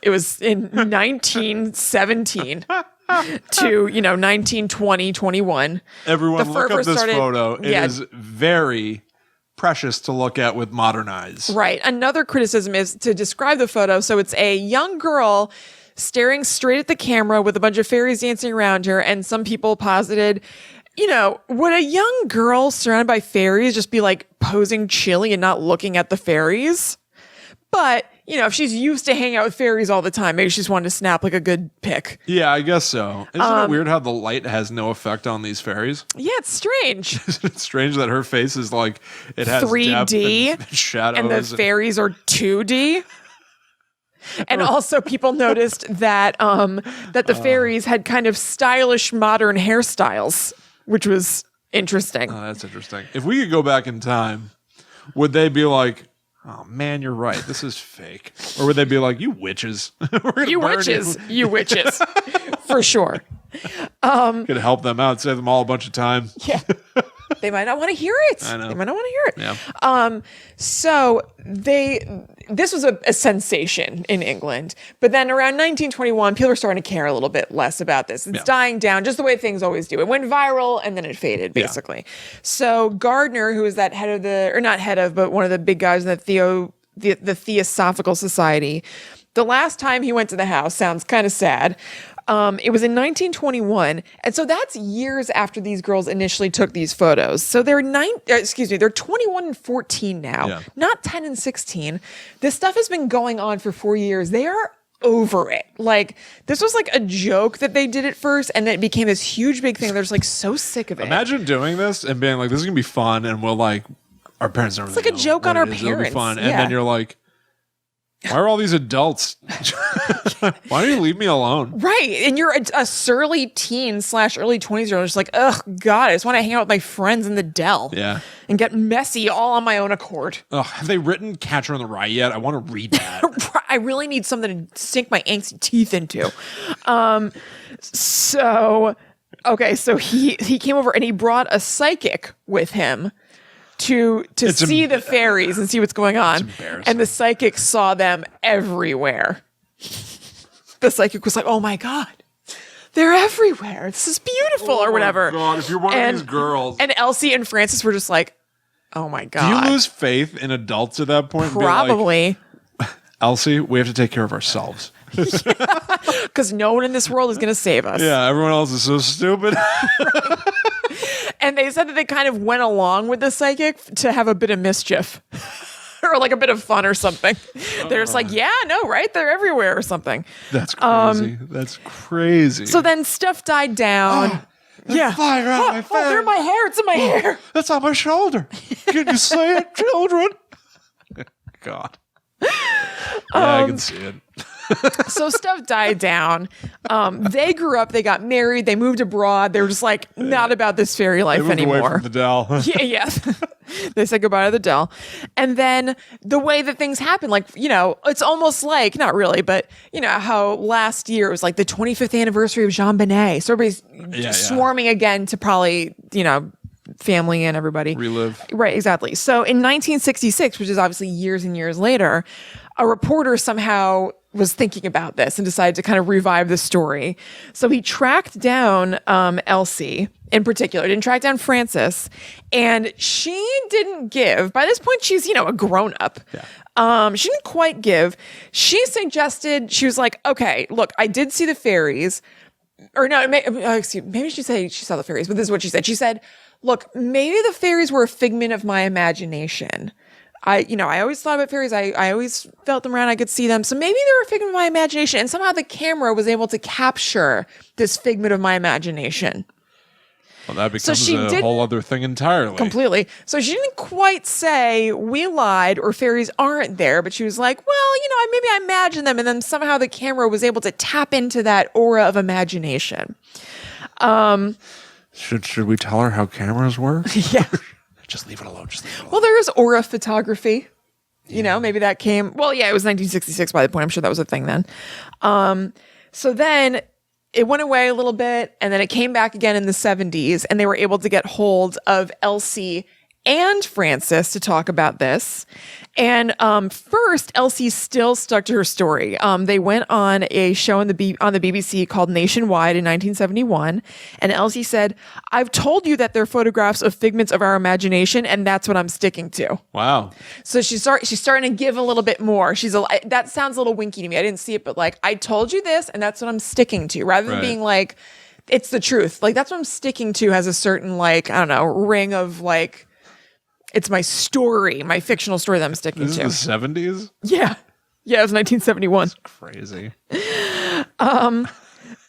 Speaker 1: in 1917 to, 1920, 21.
Speaker 2: Everyone look up this photo. It is very precious to look at with modern eyes.
Speaker 1: Right. Another criticism is to describe the photo. So it's a young girl staring straight at the camera with a bunch of fairies dancing around her, and some people posited... would a young girl surrounded by fairies just be like posing chilly and not looking at the fairies? But, if she's used to hanging out with fairies all the time, maybe she just wanted to snap like a good pic.
Speaker 2: Yeah, I guess so. Isn't it weird how the light has no effect on these fairies?
Speaker 1: Yeah, it's strange.
Speaker 2: It's strange that her face is like, it has
Speaker 1: 3D
Speaker 2: depth and shadows.
Speaker 1: And the fairies are 2D. And also people noticed that that the fairies had kind of stylish modern hairstyles, which was interesting.
Speaker 2: Oh, that's interesting. If we could go back in time, would they be like, oh man, you're right, this is fake? Or would they be like, you witches?
Speaker 1: You witches. For sure.
Speaker 2: Could help them out, save them all a bunch of time.
Speaker 1: Yeah. They might not want to hear it.
Speaker 2: I know.
Speaker 1: They might not want to hear it.
Speaker 2: Yeah.
Speaker 1: So this was a sensation in England, but then around 1921, people are starting to care a little bit less about this. It's dying down, just the way things always do. It went viral and then it faded, basically. Yeah. So Gardner, who is that head of but one of the big guys in the Theosophical Society, the last time he went to the house, sounds kind of sad. It was in 1921, and so that's years after these girls initially took these photos. So they're 21 and 14 now, not 10 and 16. This stuff has been going on for 4 years. They are over it. Like, this was like a joke that they did at first, and then it became this huge big thing. They're just like so sick of it.
Speaker 2: Imagine doing this and being like, this is gonna be fun, and we'll like, our parents don't.
Speaker 1: It's like a joke on our parents. It'll be fun,
Speaker 2: and then you're like, why are all these adults? Why don't you leave me alone?
Speaker 1: Right. And you're a surly teen / early 20s year old. Just like, ugh, God, I just want to hang out with my friends in the Dell.
Speaker 2: Yeah.
Speaker 1: And get messy all on my own accord.
Speaker 2: Ugh, have they written Catcher in the Rye yet? I want to read that.
Speaker 1: I really need something to sink my angsty teeth into. So he came over and he brought a psychic with him to see the fairies and see what's going on. And the psychic saw them everywhere. The psychic was like, oh my God, they're everywhere. This is beautiful, or whatever.
Speaker 2: Oh God, if you're one of these girls.
Speaker 1: And Elsie and Francis were just like, Oh my
Speaker 2: Do you
Speaker 1: God.
Speaker 2: lose faith in adults at that point? And be like,
Speaker 1: Probably.
Speaker 2: Elsie, we have to take care of ourselves.
Speaker 1: Because no one in this world is going to save us.
Speaker 2: Yeah, everyone else is so stupid.
Speaker 1: And they said that they kind of went along with the psychic to have a bit of mischief or like a bit of fun or something. They're just like, yeah, no, right? They're everywhere or something.
Speaker 2: That's crazy. That's crazy.
Speaker 1: So then stuff died down. Yeah.
Speaker 2: Flying around my face.
Speaker 1: Oh, they're my hair. It's in my hair.
Speaker 2: That's on my shoulder. Can you see it, children? God. Yeah, I can see it.
Speaker 1: So stuff died down. They grew up. They got married. They moved abroad. They were just like, not about this fairy life
Speaker 2: They moved
Speaker 1: anymore.
Speaker 2: away from the Dell.
Speaker 1: Yeah. They said goodbye to the Dell. And then the way that things happen, like, it's almost like, not really, but how last year it was like the 25th anniversary of Jean Bonnet. So everybody's swarming again to probably, family and everybody.
Speaker 2: Relive.
Speaker 1: Right, exactly. So in 1966, which is obviously years and years later, a reporter somehow was thinking about this and decided to kind of revive the story. So he tracked down Elsie in particular, didn't track down Frances, and she didn't give. By this point, she's, a grown up. Yeah. She didn't quite give. She suggested, she was like, okay, look, I did see the fairies. Or no, maybe she said she saw the fairies, but this is what she said. She said, look, maybe the fairies were a figment of my imagination. I always thought about fairies. I always felt them around. I could see them. So maybe they were a figment of my imagination. And somehow the camera was able to capture this figment of my imagination.
Speaker 2: Well, that becomes a whole other thing entirely.
Speaker 1: Completely. So she didn't quite say, we lied or fairies aren't there. But she was like, well, maybe I imagined them. And then somehow the camera was able to tap into that aura of imagination.
Speaker 2: Should we tell her how cameras work?
Speaker 1: Yeah.
Speaker 2: Just leave it alone.
Speaker 1: Well, there is aura photography. Maybe that came. Well, yeah, it was 1966 by the point. I'm sure that was a thing then. So then it went away a little bit, and then it came back again in the 70s, and they were able to get hold of Elsie and Frances to talk about this. And first, Elsie still stuck to her story. They went on a show on the BBC called Nationwide in 1971, and Elsie said, "I've told you that they're photographs of figments of our imagination, and that's what I'm sticking to."
Speaker 2: Wow.
Speaker 1: So she's starting to give a little bit more. That sounds a little winky to me. I didn't see it, but like, I told you this, and that's what I'm sticking to, rather than being like, it's the truth. Like, that's what I'm sticking to has a certain, like, I don't know, ring of like, it's my story, my fictional story that I'm sticking to.
Speaker 2: This is the 70s?
Speaker 1: Yeah. Yeah, it was 1971.
Speaker 2: That's crazy.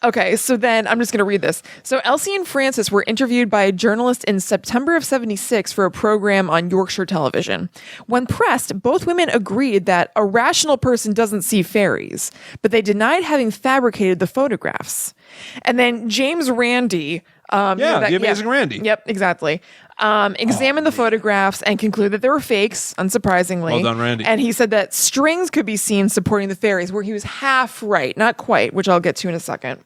Speaker 1: Okay, so then I'm just going to read this. So Elsie and Frances were interviewed by a journalist in September of 76 for a program on Yorkshire television. When pressed, both women agreed that a rational person doesn't see fairies, but they denied having fabricated the photographs. And then James Randi...
Speaker 2: the Amazing Randi.
Speaker 1: Yep, exactly. Examined the photographs and concluded that they were fakes, unsurprisingly.
Speaker 2: Well done, Randy.
Speaker 1: And he said that strings could be seen supporting the fairies, where he was half right, not quite, which I'll get to in a second.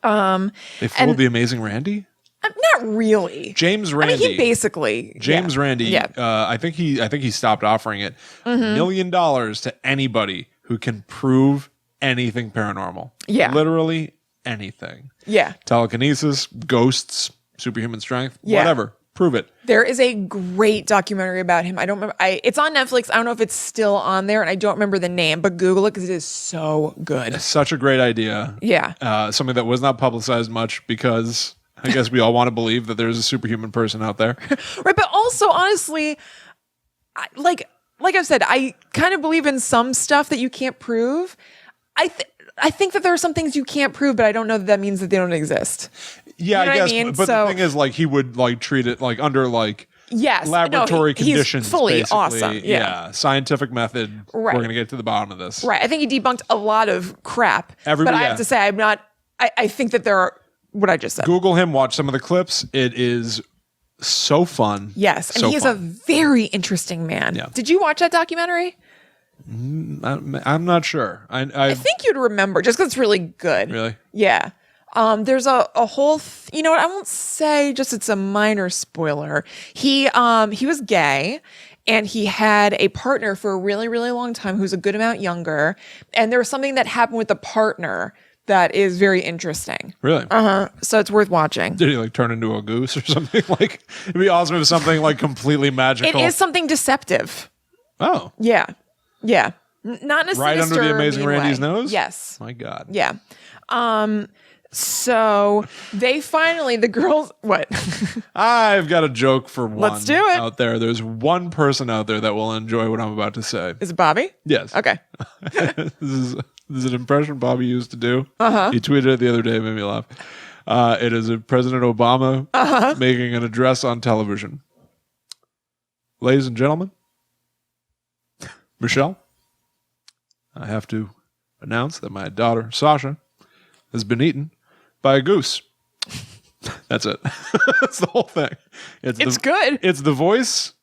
Speaker 2: They fooled the Amazing Randy?
Speaker 1: Not really.
Speaker 2: James Randi.
Speaker 1: I mean, he basically...
Speaker 2: James Randi.
Speaker 1: Yeah.
Speaker 2: I think he stopped offering it. $1 million to anybody who can prove anything paranormal.
Speaker 1: Yeah.
Speaker 2: Literally anything.
Speaker 1: Yeah.
Speaker 2: Telekinesis, ghosts, superhuman strength,
Speaker 1: Yeah.
Speaker 2: whatever. Prove it.
Speaker 1: There is a great documentary about him. I don't remember. It's on Netflix. I don't know if it's still on there, and I don't remember the name, but Google it because it is so good.
Speaker 2: It's such a great idea.
Speaker 1: Yeah.
Speaker 2: Something that was not publicized much because I guess we all want to believe that there's a superhuman person out there.
Speaker 1: Right, but also, honestly, like I've said, I kind of believe in some stuff that you can't prove. I think that there are some things you can't prove, but I don't know that means that they don't exist.
Speaker 2: Yeah,
Speaker 1: You know
Speaker 2: I guess.
Speaker 1: what I mean?
Speaker 2: But
Speaker 1: So-
Speaker 2: the thing is, like, he would like treat it like under like
Speaker 1: Yes.
Speaker 2: laboratory
Speaker 1: he's
Speaker 2: conditions.
Speaker 1: fully
Speaker 2: basically.
Speaker 1: awesome. Yeah.
Speaker 2: Scientific method.
Speaker 1: Right.
Speaker 2: We're gonna get to the bottom of this.
Speaker 1: Right. I think he debunked a lot of crap. But I have to say, I'm not. I think that there are what I just said.
Speaker 2: Google him. Watch some of the clips. It is so fun.
Speaker 1: Yes, and
Speaker 2: so
Speaker 1: he's
Speaker 2: fun.
Speaker 1: a very interesting man.
Speaker 2: Yeah.
Speaker 1: Did you watch that documentary?
Speaker 2: I'm not sure.
Speaker 1: I think you'd remember just because it's really good.
Speaker 2: Really?
Speaker 1: Yeah. There's a whole, you know what? I won't say just it's a minor spoiler. He was gay and he had a partner for a really, really long time who's a good amount younger. And there was something that happened with the partner that is very interesting.
Speaker 2: Really?
Speaker 1: So it's worth watching.
Speaker 2: Did he like turn into a goose or something? Like, it'd be awesome if something like completely magical.
Speaker 1: It is something deceptive.
Speaker 2: Oh.
Speaker 1: Yeah. Yeah. Not in a
Speaker 2: Right under the
Speaker 1: sinister,
Speaker 2: Amazing
Speaker 1: mean
Speaker 2: Randy's
Speaker 1: way.
Speaker 2: nose?
Speaker 1: Yes.
Speaker 2: My God.
Speaker 1: Yeah. So they finally, the girls, what?
Speaker 2: I've got a joke for one
Speaker 1: Let's do it.
Speaker 2: out there. There's one person out there that will enjoy what I'm about to say.
Speaker 1: Is it Bobby?
Speaker 2: Yes.
Speaker 1: Okay.
Speaker 2: This is an impression Bobby used to do. He tweeted it the other day, made me laugh. It is President Obama making an address on television. Ladies and gentlemen, Michelle, I have to announce that my daughter, Sasha, has been eaten by a goose. That's it. That's the whole thing.
Speaker 1: It's good.
Speaker 2: It's the voice.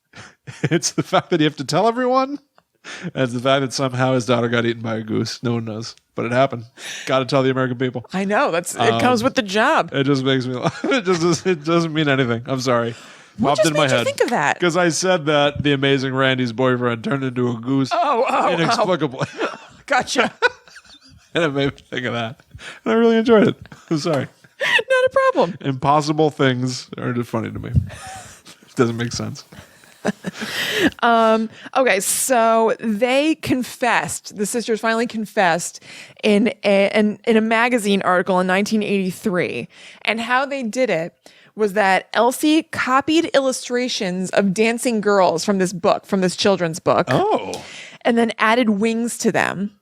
Speaker 2: It's the fact that you have to tell everyone. And it's the fact that somehow his daughter got eaten by a goose. No one knows. But it happened. Got to tell the American people.
Speaker 1: I know. It comes with the job.
Speaker 2: It just makes me laugh. It doesn't mean anything. I'm sorry.
Speaker 1: What
Speaker 2: Popped
Speaker 1: just
Speaker 2: in my
Speaker 1: made you
Speaker 2: head.
Speaker 1: think of that?
Speaker 2: Because I said that the Amazing Randy's boyfriend turned into a goose inexplicably.
Speaker 1: Gotcha.
Speaker 2: And it made me think of that. And I really enjoyed it. I'm sorry.
Speaker 1: Not a problem.
Speaker 2: Impossible things are just funny to me. It doesn't make sense.
Speaker 1: Okay, so they confessed. The sisters finally confessed in a magazine article in 1983, and how they did it was that Elsie copied illustrations of dancing girls from this children's book.
Speaker 2: Oh.
Speaker 1: And then added wings to them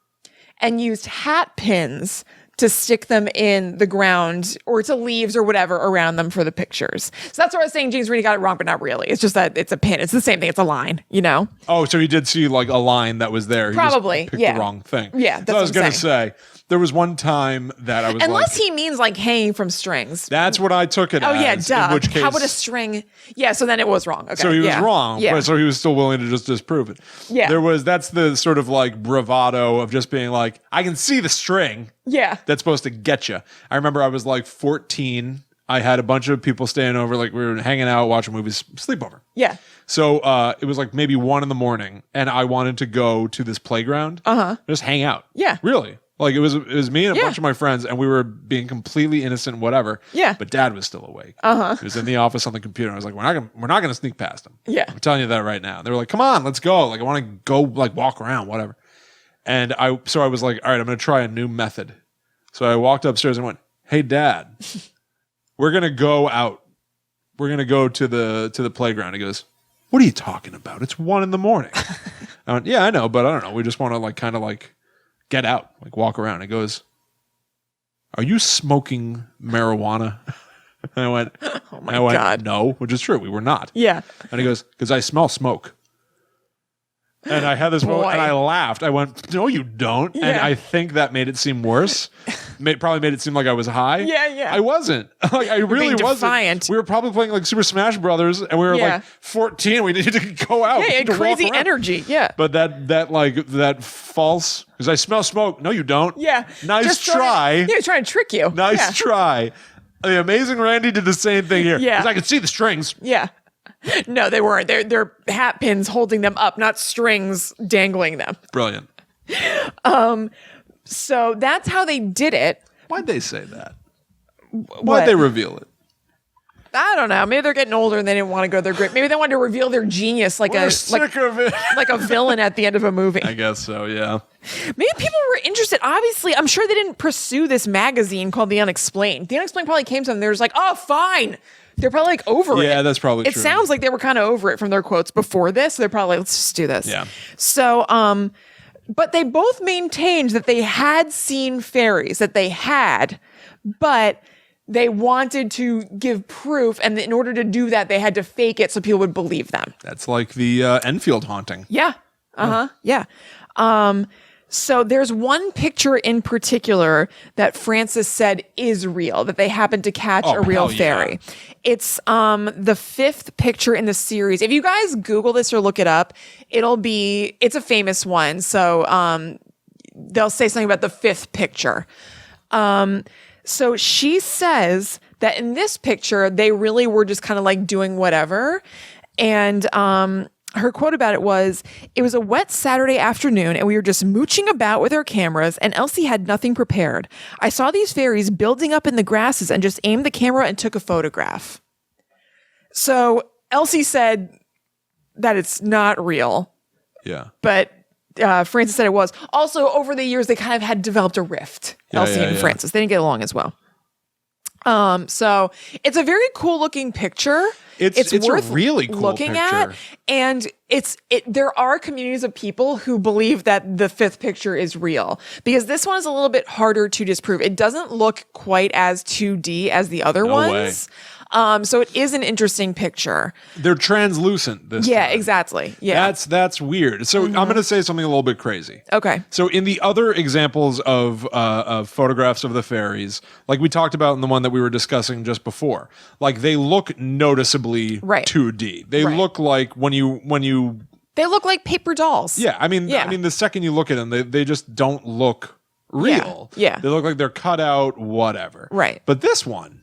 Speaker 1: and used hat pins to stick them in the ground or to leaves or whatever around them for the pictures. So that's what I was saying. James Reedy got it wrong, but not really. It's just that it's a pin. It's the same thing. It's a line, you know?
Speaker 2: Oh, so he did see like a line that was there. He
Speaker 1: Probably,
Speaker 2: just picked
Speaker 1: yeah.
Speaker 2: the wrong thing.
Speaker 1: Yeah, that's
Speaker 2: so I was
Speaker 1: what I'm
Speaker 2: going to say, there was one time that I was
Speaker 1: Unless
Speaker 2: like,
Speaker 1: he means like hanging from strings.
Speaker 2: that's what I took it
Speaker 1: Oh,
Speaker 2: as.
Speaker 1: yeah, duh.
Speaker 2: In which case,
Speaker 1: How would a string? Yeah, so then it was wrong. Okay.
Speaker 2: so he was wrong,
Speaker 1: Yeah.
Speaker 2: but so he was still willing to just disprove it.
Speaker 1: Yeah.
Speaker 2: That's the sort of like bravado of just being like, I can see the string.
Speaker 1: Yeah.
Speaker 2: That's supposed to get you. I remember I was like 14. I had a bunch of people staying over, like we were hanging out, watching movies, sleepover.
Speaker 1: Yeah.
Speaker 2: So it was like maybe 1 a.m, and I wanted to go to this playground, just hang out.
Speaker 1: Yeah.
Speaker 2: Really. Like it was me and a
Speaker 1: Yeah.
Speaker 2: bunch of my friends, and we were being completely innocent, whatever.
Speaker 1: Yeah.
Speaker 2: But Dad was still awake. He was in the office on the computer. I was like, we're not gonna sneak past him.
Speaker 1: Yeah.
Speaker 2: I'm telling you that right now. They were like, come on, let's go. Like I want to go like walk around, whatever. And I was like, all right, I'm gonna try a new method. So I walked upstairs and went, hey Dad, we're gonna go out. We're gonna go to the playground. He goes, what are you talking about? It's 1 a.m. I went, yeah, I know, but I don't know. We just want to like kind of like get out, like walk around. He goes, are you smoking marijuana? And I went,
Speaker 1: Oh my God.
Speaker 2: no, which is true. We were not.
Speaker 1: Yeah.
Speaker 2: And he goes, because I smell smoke. And I had this moment, and I laughed. I went, no, you don't. And
Speaker 1: Yeah.
Speaker 2: I think that made it seem worse. Probably made it seem like I was high.
Speaker 1: Yeah, yeah.
Speaker 2: I wasn't. Like I really
Speaker 1: being
Speaker 2: wasn't.
Speaker 1: defiant.
Speaker 2: We were probably playing like Super Smash Brothers, and we were
Speaker 1: Yeah.
Speaker 2: like 14. We needed to go out.
Speaker 1: Yeah,
Speaker 2: We
Speaker 1: you
Speaker 2: need
Speaker 1: had
Speaker 2: to walk
Speaker 1: crazy
Speaker 2: around.
Speaker 1: energy. Yeah.
Speaker 2: But that false, because I smell smoke. No, you don't.
Speaker 1: Yeah.
Speaker 2: Nice
Speaker 1: Just
Speaker 2: try.
Speaker 1: Yeah, he's trying to trick you.
Speaker 2: Nice
Speaker 1: Yeah.
Speaker 2: try. The Amazing Randy did the same thing here.
Speaker 1: Yeah.
Speaker 2: 'Cause I could see the strings.
Speaker 1: Yeah. No, they weren't. They're hat pins holding them up, not strings dangling them.
Speaker 2: Brilliant.
Speaker 1: So that's how they did it.
Speaker 2: Why'd they say that?
Speaker 1: What?
Speaker 2: Why'd they reveal it?
Speaker 1: I don't know. Maybe they're getting older and they didn't want to go their grip. Maybe they wanted to reveal their genius like
Speaker 2: We're sick of it.
Speaker 1: like a villain at the end of a movie.
Speaker 2: I guess so, yeah.
Speaker 1: Maybe people were interested. Obviously, I'm sure they didn't pursue this magazine called The Unexplained. The Unexplained probably came to them. They were just like, oh, fine. They're probably like over it.
Speaker 2: Yeah, that's probably
Speaker 1: It
Speaker 2: true.
Speaker 1: sounds like they were kind of over it from their quotes before this. So they're probably like, let's just do this.
Speaker 2: Yeah.
Speaker 1: So, but they both maintained that they had seen fairies, that they had, but they wanted to give proof. And in order to do that, they had to fake it so people would believe them.
Speaker 2: That's like the Enfield haunting.
Speaker 1: Yeah. Yeah. So there's one picture in particular that Francis said is real, that they happened to catch a real
Speaker 2: hell yeah.
Speaker 1: fairy. It's the 5th picture in the series. If you guys Google this or look it up, it's a famous one. So they'll say something about the 5th picture. So she says that in this picture, they really were just kind of like doing whatever. And her quote about it was, "It was a wet Saturday afternoon and we were just mooching about with our cameras and Elsie had nothing prepared. I saw these fairies building up in the grasses and just aimed the camera and took a photograph." So Elsie said that it's not real.
Speaker 2: Yeah.
Speaker 1: But Frances said it was. Also, over the years, they kind of had developed a rift, Elsie and Frances. They didn't get along as well. So it's a very cool looking picture.
Speaker 2: It's
Speaker 1: worth
Speaker 2: a really cool
Speaker 1: looking
Speaker 2: picture.
Speaker 1: at, and there are communities of people who believe that the fifth picture is real because this one is a little bit harder to disprove. It doesn't look quite as 2D as the other ones. So it is an interesting picture.
Speaker 2: They're translucent this time.
Speaker 1: Exactly. Yeah.
Speaker 2: That's weird. So I'm going to say something a little bit crazy.
Speaker 1: Okay.
Speaker 2: So in the other examples of photographs of the fairies, like we talked about in the one that we were discussing just before, like they look noticeably 2D. They look like when you
Speaker 1: they look like paper dolls.
Speaker 2: Yeah, I mean the second you look at them, they just don't look real.
Speaker 1: Yeah.
Speaker 2: They look like they're cut out, whatever.
Speaker 1: Right.
Speaker 2: But this one,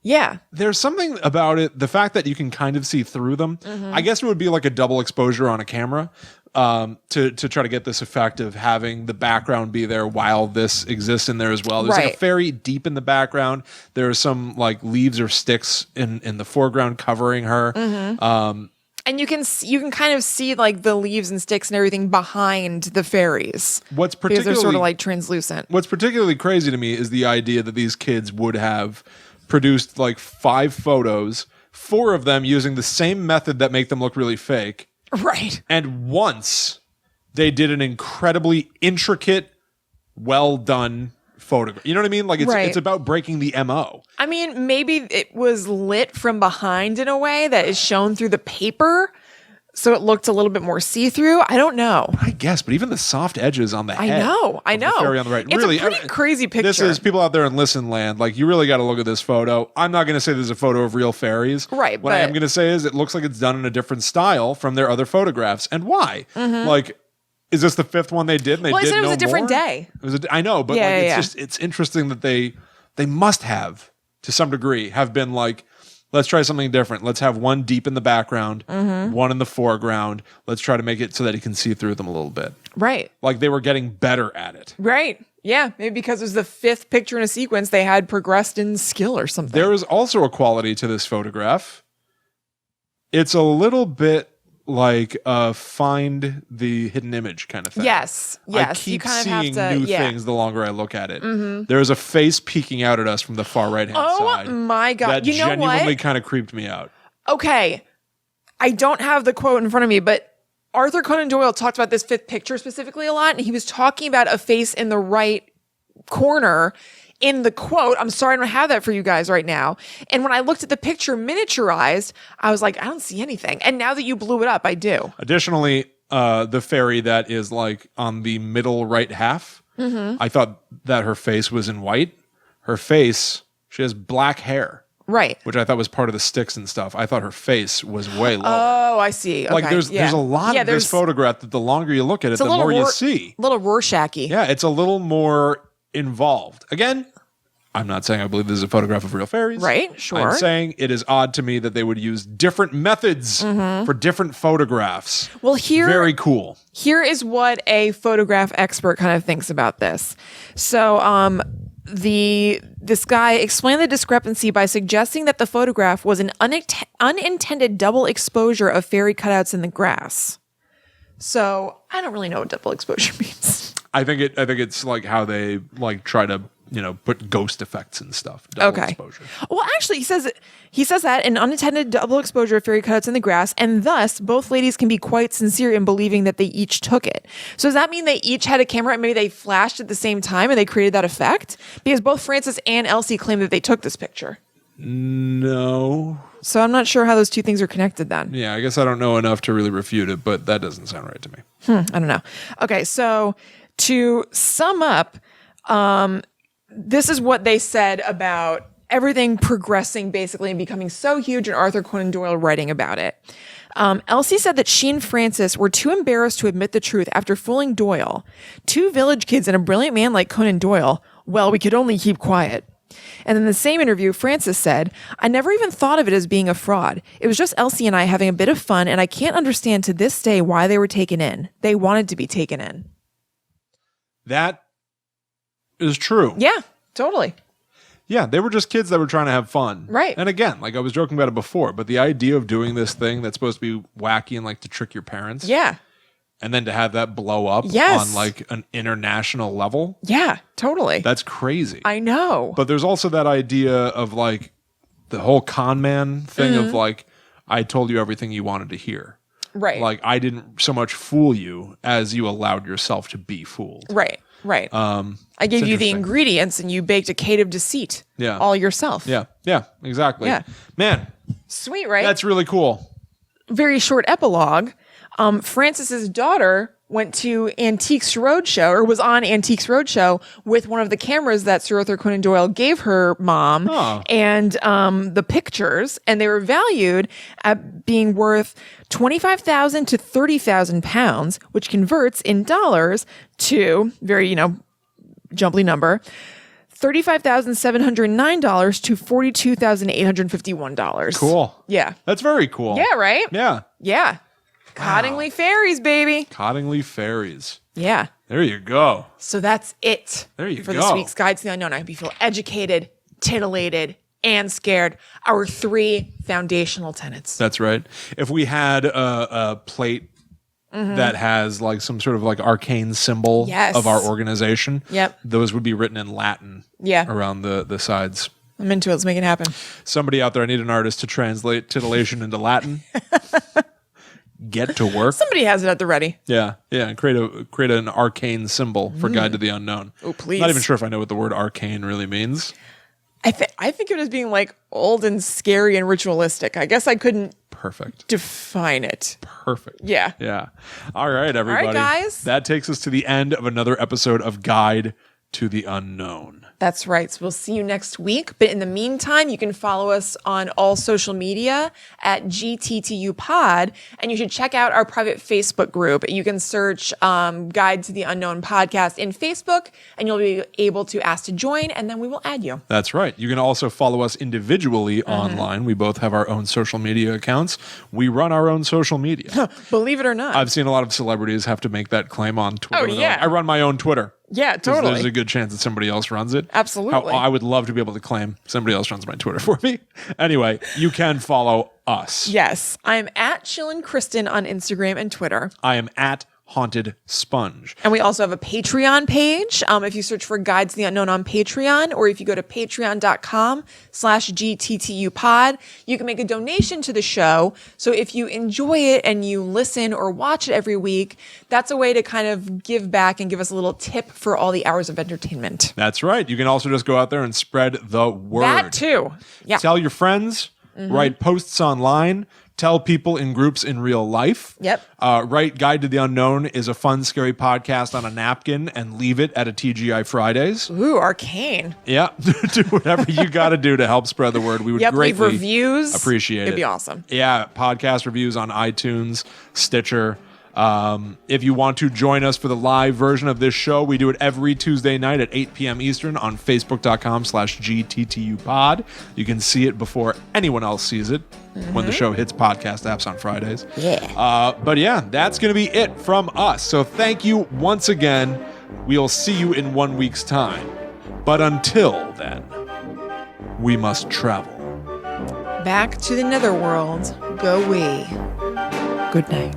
Speaker 1: yeah.
Speaker 2: there's something about it, the fact that you can kind of see through them. I guess it would be like a double exposure on a camera to try to get this effect of having the background be there while this exists in there as well. There's like a fairy deep in the background. There are some like leaves or sticks in the foreground covering her.
Speaker 1: And you can kind of see like the leaves and sticks and everything behind the fairies. Because they're sort of like translucent.
Speaker 2: What's particularly crazy to me is the idea that these kids would have produced like 5 photos, 4 of them using the same method that make them look really fake.
Speaker 1: Right.
Speaker 2: And once they did an incredibly intricate, well done photograph. You know what I mean? Like it's about breaking the MO.
Speaker 1: I mean, maybe it was lit from behind in a way that is shown through the paper. So it looked a little bit more see-through. I don't know.
Speaker 2: I guess, but even the soft edges on the head.
Speaker 1: I know.
Speaker 2: The fairy on the right.
Speaker 1: It's
Speaker 2: really,
Speaker 1: a pretty crazy picture.
Speaker 2: This is people out there in Listen Land. Like, you really got to look at this photo. I'm not going to say there's a photo of real fairies.
Speaker 1: Right.
Speaker 2: What I am going to say is it looks like it's done in a different style from their other photographs. And why? Like, is this the 5th one they did? And they
Speaker 1: said it was a different
Speaker 2: more?
Speaker 1: day.
Speaker 2: I know, but it's interesting that they must have, to some degree, have been like, let's try something different. Let's have one deep in the background, one in the foreground. Let's try to make it so that he can see through them a little bit.
Speaker 1: Right.
Speaker 2: Like they were getting better at it.
Speaker 1: Right. Yeah. Maybe because it was the 5th picture in a sequence, they had progressed in skill or something.
Speaker 2: There is also a quality to this photograph. It's a little bit like find the hidden image kind of thing.
Speaker 1: Yes.
Speaker 2: I keep
Speaker 1: you kind
Speaker 2: seeing
Speaker 1: of have to,
Speaker 2: new things the longer I look at it. There's a face peeking out at us from the far right-hand side.
Speaker 1: Oh my God.
Speaker 2: That
Speaker 1: you know
Speaker 2: genuinely
Speaker 1: what?
Speaker 2: kind of creeped me out.
Speaker 1: Okay. I don't have the quote in front of me, but Arthur Conan Doyle talked about this 5th picture specifically a lot, and he was talking about a face in the right corner in the quote. I'm sorry I don't have that for you guys right now. And when I looked at the picture miniaturized, I was like, I don't see anything. And now that you blew it up, I do.
Speaker 2: Additionally, the fairy that is like on the middle right half, I thought that her face was in white. Her face, she has black hair.
Speaker 1: Right.
Speaker 2: Which I thought was part of the sticks and stuff. I thought her face was way lower.
Speaker 1: Oh, I see. Okay.
Speaker 2: Like there's a lot of this photograph that the longer you look at it, the more you see.
Speaker 1: A little Rorschach-y.
Speaker 2: Yeah, it's a little more involved. Again, I'm not saying I believe this is a photograph of real fairies.
Speaker 1: Right, sure.
Speaker 2: I'm saying it is odd to me that they would use different methods for different photographs.
Speaker 1: Well,
Speaker 2: very cool.
Speaker 1: Here is what a photograph expert kind of thinks about this. So, this guy explained the discrepancy by suggesting that the photograph was an unintended double exposure of fairy cutouts in the grass. So I don't really know what double exposure means.
Speaker 2: I think it's like how they like try to put ghost effects and stuff. Double exposure.
Speaker 1: Well, actually, he says that an unintended double exposure of fairy cutouts in the grass, and thus both ladies can be quite sincere in believing that they each took it. So does that mean they each had a camera and maybe they flashed at the same time and they created that effect? Because both Frances and Elsie claim that they took this picture.
Speaker 2: No.
Speaker 1: So I'm not sure how those two things are connected then.
Speaker 2: Yeah, I guess I don't know enough to really refute it, but that doesn't sound right to me.
Speaker 1: I don't know. Okay, so to sum up, this is what they said about everything progressing basically and becoming so huge, and Arthur Conan Doyle writing about it. Elsie said that she and Frances were too embarrassed to admit the truth after fooling Doyle. 2 village kids and a brilliant man like Conan Doyle, well, we could only keep quiet. And in the same interview, Francis said, I never even thought of it as being a fraud. It was just Elsie and I having a bit of fun, and I can't understand to this day why they were taken in. They wanted to be taken in.
Speaker 2: That is true.
Speaker 1: Yeah, totally.
Speaker 2: Yeah, they were just kids that were trying to have fun.
Speaker 1: Right.
Speaker 2: And again, like I was joking about it before, but the idea of doing this thing that's supposed to be wacky and like to trick your parents.
Speaker 1: Yeah.
Speaker 2: And then to have that blow up
Speaker 1: Yes.
Speaker 2: on like an international level.
Speaker 1: Yeah, totally.
Speaker 2: That's crazy.
Speaker 1: I know.
Speaker 2: But there's also that idea of like the whole con man thing of like, I told you everything you wanted to hear.
Speaker 1: Right.
Speaker 2: Like I didn't so much fool you as you allowed yourself to be fooled.
Speaker 1: Right. I gave you the
Speaker 2: interesting.
Speaker 1: ingredients and you baked a cake of deceit.
Speaker 2: Yeah.
Speaker 1: All yourself.
Speaker 2: Yeah. Yeah, exactly.
Speaker 1: Yeah.
Speaker 2: Man,
Speaker 1: Sweet, right?
Speaker 2: that's really cool.
Speaker 1: Very short epilogue. Francis's daughter went to Antiques Roadshow, or was on Antiques Roadshow with one of the cameras that Sir Arthur Conan Doyle gave her mom and the pictures, and they were valued at being worth $25,000 to £30,000, which converts in dollars to very, jumbly number. $35,709 to $42,851.
Speaker 2: Cool.
Speaker 1: Yeah.
Speaker 2: That's very cool.
Speaker 1: Yeah, right?
Speaker 2: Yeah.
Speaker 1: Yeah. Cottingley Fairies, baby.
Speaker 2: Cottingley Fairies.
Speaker 1: Yeah.
Speaker 2: There you go.
Speaker 1: So that's it.
Speaker 2: There you
Speaker 1: for
Speaker 2: go.
Speaker 1: this week's Guide to the Unknown. I hope you feel educated, titillated, and scared. Our 3 foundational tenets.
Speaker 2: That's right. If we had a plate that has like some sort of like arcane symbol of our organization, those would be written in Latin around the sides.
Speaker 1: I'm into it. Let's make it happen.
Speaker 2: Somebody out there, I need an artist to translate titillation into Latin. Get to work.
Speaker 1: Somebody has it at the ready.
Speaker 2: Yeah. And create an arcane symbol for Guide to the Unknown.
Speaker 1: Oh, please.
Speaker 2: Not even sure if I know what the word arcane really means.
Speaker 1: I think of it as being like old and scary and ritualistic. I guess I couldn't define it.
Speaker 2: Perfect.
Speaker 1: Yeah.
Speaker 2: Yeah. All right, everybody.
Speaker 1: All right, guys.
Speaker 2: That takes us to the end of another episode of Guide to the Unknown.
Speaker 1: That's right. So we'll see you next week. But in the meantime, you can follow us on all social media at GTTU Pod. And you should check out our private Facebook group. You can search Guide to the Unknown Podcast in Facebook, and you'll be able to ask to join, and then we will add you.
Speaker 2: That's right. You can also follow us individually online. We both have our own social media accounts. We run our own social media.
Speaker 1: Believe it or not.
Speaker 2: I've seen a lot of celebrities have to make that claim on Twitter.
Speaker 1: Oh, yeah.
Speaker 2: I run my own Twitter.
Speaker 1: Yeah, totally.
Speaker 2: There's a good chance that somebody else runs it.
Speaker 1: Absolutely.
Speaker 2: I would love to be able to claim somebody else runs my Twitter for me. Anyway, you can follow us.
Speaker 1: Yes. I'm at Chillin' Kristen on Instagram and Twitter.
Speaker 2: I am at Haunted Sponge.
Speaker 1: And we also have a Patreon page. If you search for Guides to the Unknown on Patreon, or if you go to patreon.com/GTTUpod, you can make a donation to the show. So if you enjoy it and you listen or watch it every week, that's a way to kind of give back and give us a little tip for all the hours of entertainment.
Speaker 2: That's right. You can also just go out there and spread the word.
Speaker 1: That too. Yeah.
Speaker 2: Tell your friends, write posts online, tell people in groups in real life.
Speaker 1: Yep.
Speaker 2: Write Guide to the Unknown is a fun, scary podcast on a napkin and leave it at a TGI Fridays.
Speaker 1: Ooh, arcane.
Speaker 2: Yeah. Do whatever you got to do to help spread the word. We would greatly
Speaker 1: leave reviews.
Speaker 2: appreciate it.
Speaker 1: It'd be awesome.
Speaker 2: Yeah. Podcast reviews on iTunes, Stitcher. If you want to join us for the live version of this show, we do it every Tuesday night at 8 p.m. Eastern on Facebook.com/GTTUpod. You can see it before anyone else sees it when the show hits podcast apps on Fridays.
Speaker 1: Yeah.
Speaker 2: But yeah, that's going to be it from us. So thank you once again. We'll see you in 1 week's time. But until then, we must travel.
Speaker 1: Back to the netherworld go we. Good night.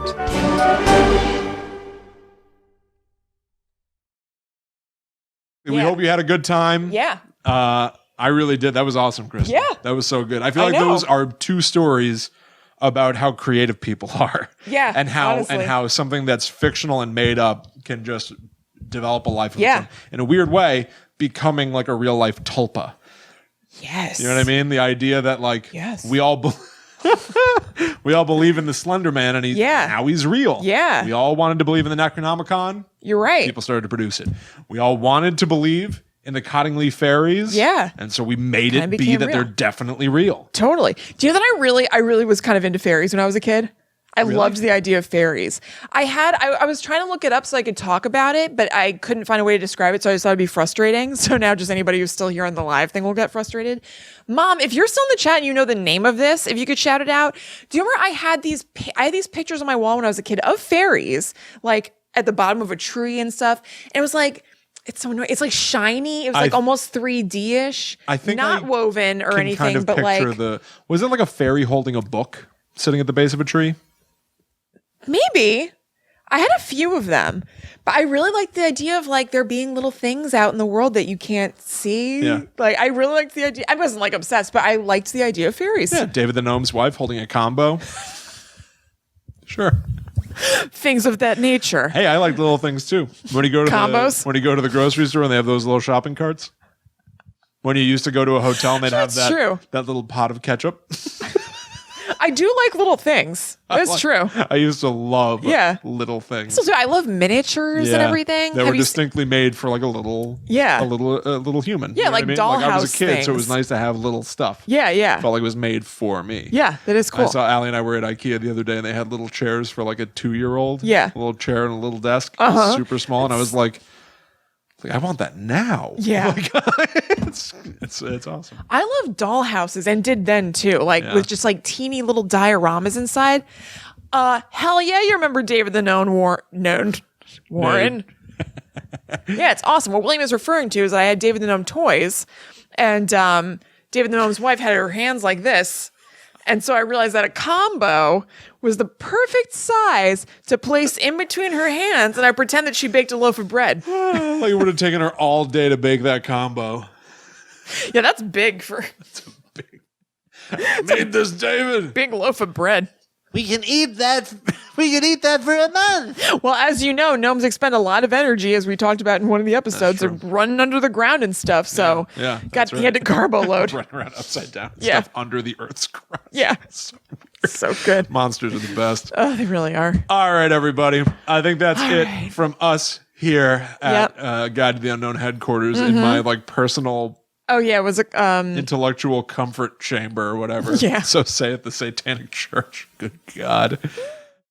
Speaker 2: We hope you had a good time.
Speaker 1: Yeah.
Speaker 2: I really did. That was awesome, Kristen.
Speaker 1: Yeah.
Speaker 2: That was so good. I feel like
Speaker 1: know.
Speaker 2: those are 2 stories about how creative people are.
Speaker 1: Yeah,
Speaker 2: And
Speaker 1: honestly.
Speaker 2: how something that's fictional and made up can just develop a life of its
Speaker 1: Yeah.
Speaker 2: own. In a weird way, becoming like a real life tulpa.
Speaker 1: Yes.
Speaker 2: You know what I mean? The idea that like
Speaker 1: Yes.
Speaker 2: we all we all believe in the Slender Man, and now he's real.
Speaker 1: Yeah.
Speaker 2: We all wanted to believe in the Necronomicon.
Speaker 1: You're right.
Speaker 2: People started to produce it. We all wanted to believe in the Cottingley Fairies.
Speaker 1: Yeah.
Speaker 2: And so we made it be
Speaker 1: became
Speaker 2: that
Speaker 1: real.
Speaker 2: they're definitely real.
Speaker 1: Totally. Do you know that I really was kind of into fairies when I was a kid? I loved the idea of fairies. I was trying to look it up so I could talk about it, but I couldn't find a way to describe it, so I just thought it'd be frustrating. So now just anybody who's still here on the live thing will get frustrated. Mom, if you're still in the chat and you know the name of this, if you could shout it out. Do you remember I had these pictures on my wall when I was a kid of fairies, like at the bottom of a tree and stuff. And it was like, it's so annoying. It's like shiny. It was like almost 3D-ish.
Speaker 2: I think
Speaker 1: not woven or anything,
Speaker 2: kind of
Speaker 1: but like
Speaker 2: was it like a fairy holding a book sitting at the base of a tree?
Speaker 1: maybe. I had a few of them, but I really liked the idea of like there being little things out in the world that you can't see.
Speaker 2: Yeah.
Speaker 1: Like I really liked the idea. I wasn't like obsessed, but I liked the idea of fairies.
Speaker 2: Yeah, David the Gnome's wife holding a combo. Sure.
Speaker 1: Things of that nature.
Speaker 2: Hey, I like little things too. When you go to
Speaker 1: Combos?
Speaker 2: when you go to the grocery store and they have those little shopping carts. When you used to go to a hotel and they'd have
Speaker 1: That's true.
Speaker 2: that little pot of ketchup.
Speaker 1: I do like little things. That's true.
Speaker 2: I used to love
Speaker 1: Yeah.
Speaker 2: little things.
Speaker 1: So I love miniatures and everything.
Speaker 2: They
Speaker 1: Have
Speaker 2: were
Speaker 1: you
Speaker 2: distinctly made for like a little human.
Speaker 1: Yeah,
Speaker 2: You know
Speaker 1: like
Speaker 2: what I mean? Like I was a
Speaker 1: dollhouse
Speaker 2: kid, so it was
Speaker 1: things.
Speaker 2: nice to have little stuff.
Speaker 1: Yeah.
Speaker 2: Felt like it was made for me.
Speaker 1: Yeah, that is cool.
Speaker 2: I saw Allie and I were at IKEA the other day, and they had little chairs for like a 2-year-old.
Speaker 1: Yeah.
Speaker 2: A little chair and a little desk,
Speaker 1: Uh-huh.
Speaker 2: super small, and I was like, I want that now.
Speaker 1: Yeah.
Speaker 2: Like, it's awesome.
Speaker 1: I love doll houses and did then too, like with just like teeny little dioramas inside. Hell yeah, you remember David the Warren? Yeah, it's awesome. What William is referring to is I had David the Gnome toys, and David the Gnome's wife had her hands like this. And so I realized that a combo was the perfect size to place in between her hands, and I pretend that she baked a loaf of bread.
Speaker 2: Like it would have taken her all day to bake that combo.
Speaker 1: Yeah, that's big for
Speaker 2: Made this, David.
Speaker 1: big loaf of bread.
Speaker 3: We can eat that. We can eat that for a month.
Speaker 1: Well, as you know, gnomes expend a lot of energy, as we talked about in one of the episodes, of running under the ground and stuff. So,
Speaker 2: Yeah,
Speaker 1: he had to carbo load.
Speaker 2: Running around upside down.
Speaker 1: Yeah.
Speaker 2: Stuff under the Earth's crust.
Speaker 1: Yeah,
Speaker 2: So
Speaker 1: so good.
Speaker 2: monsters are the best.
Speaker 1: Oh, they really are.
Speaker 2: All right, everybody. I think that's it
Speaker 1: right.
Speaker 2: from us here at
Speaker 1: Yep.
Speaker 2: Guide to the Unknown headquarters in my like personal
Speaker 1: Oh yeah, it was a
Speaker 2: intellectual comfort chamber or whatever.
Speaker 1: Yeah.
Speaker 2: So say it, the Satanic Church. Good God.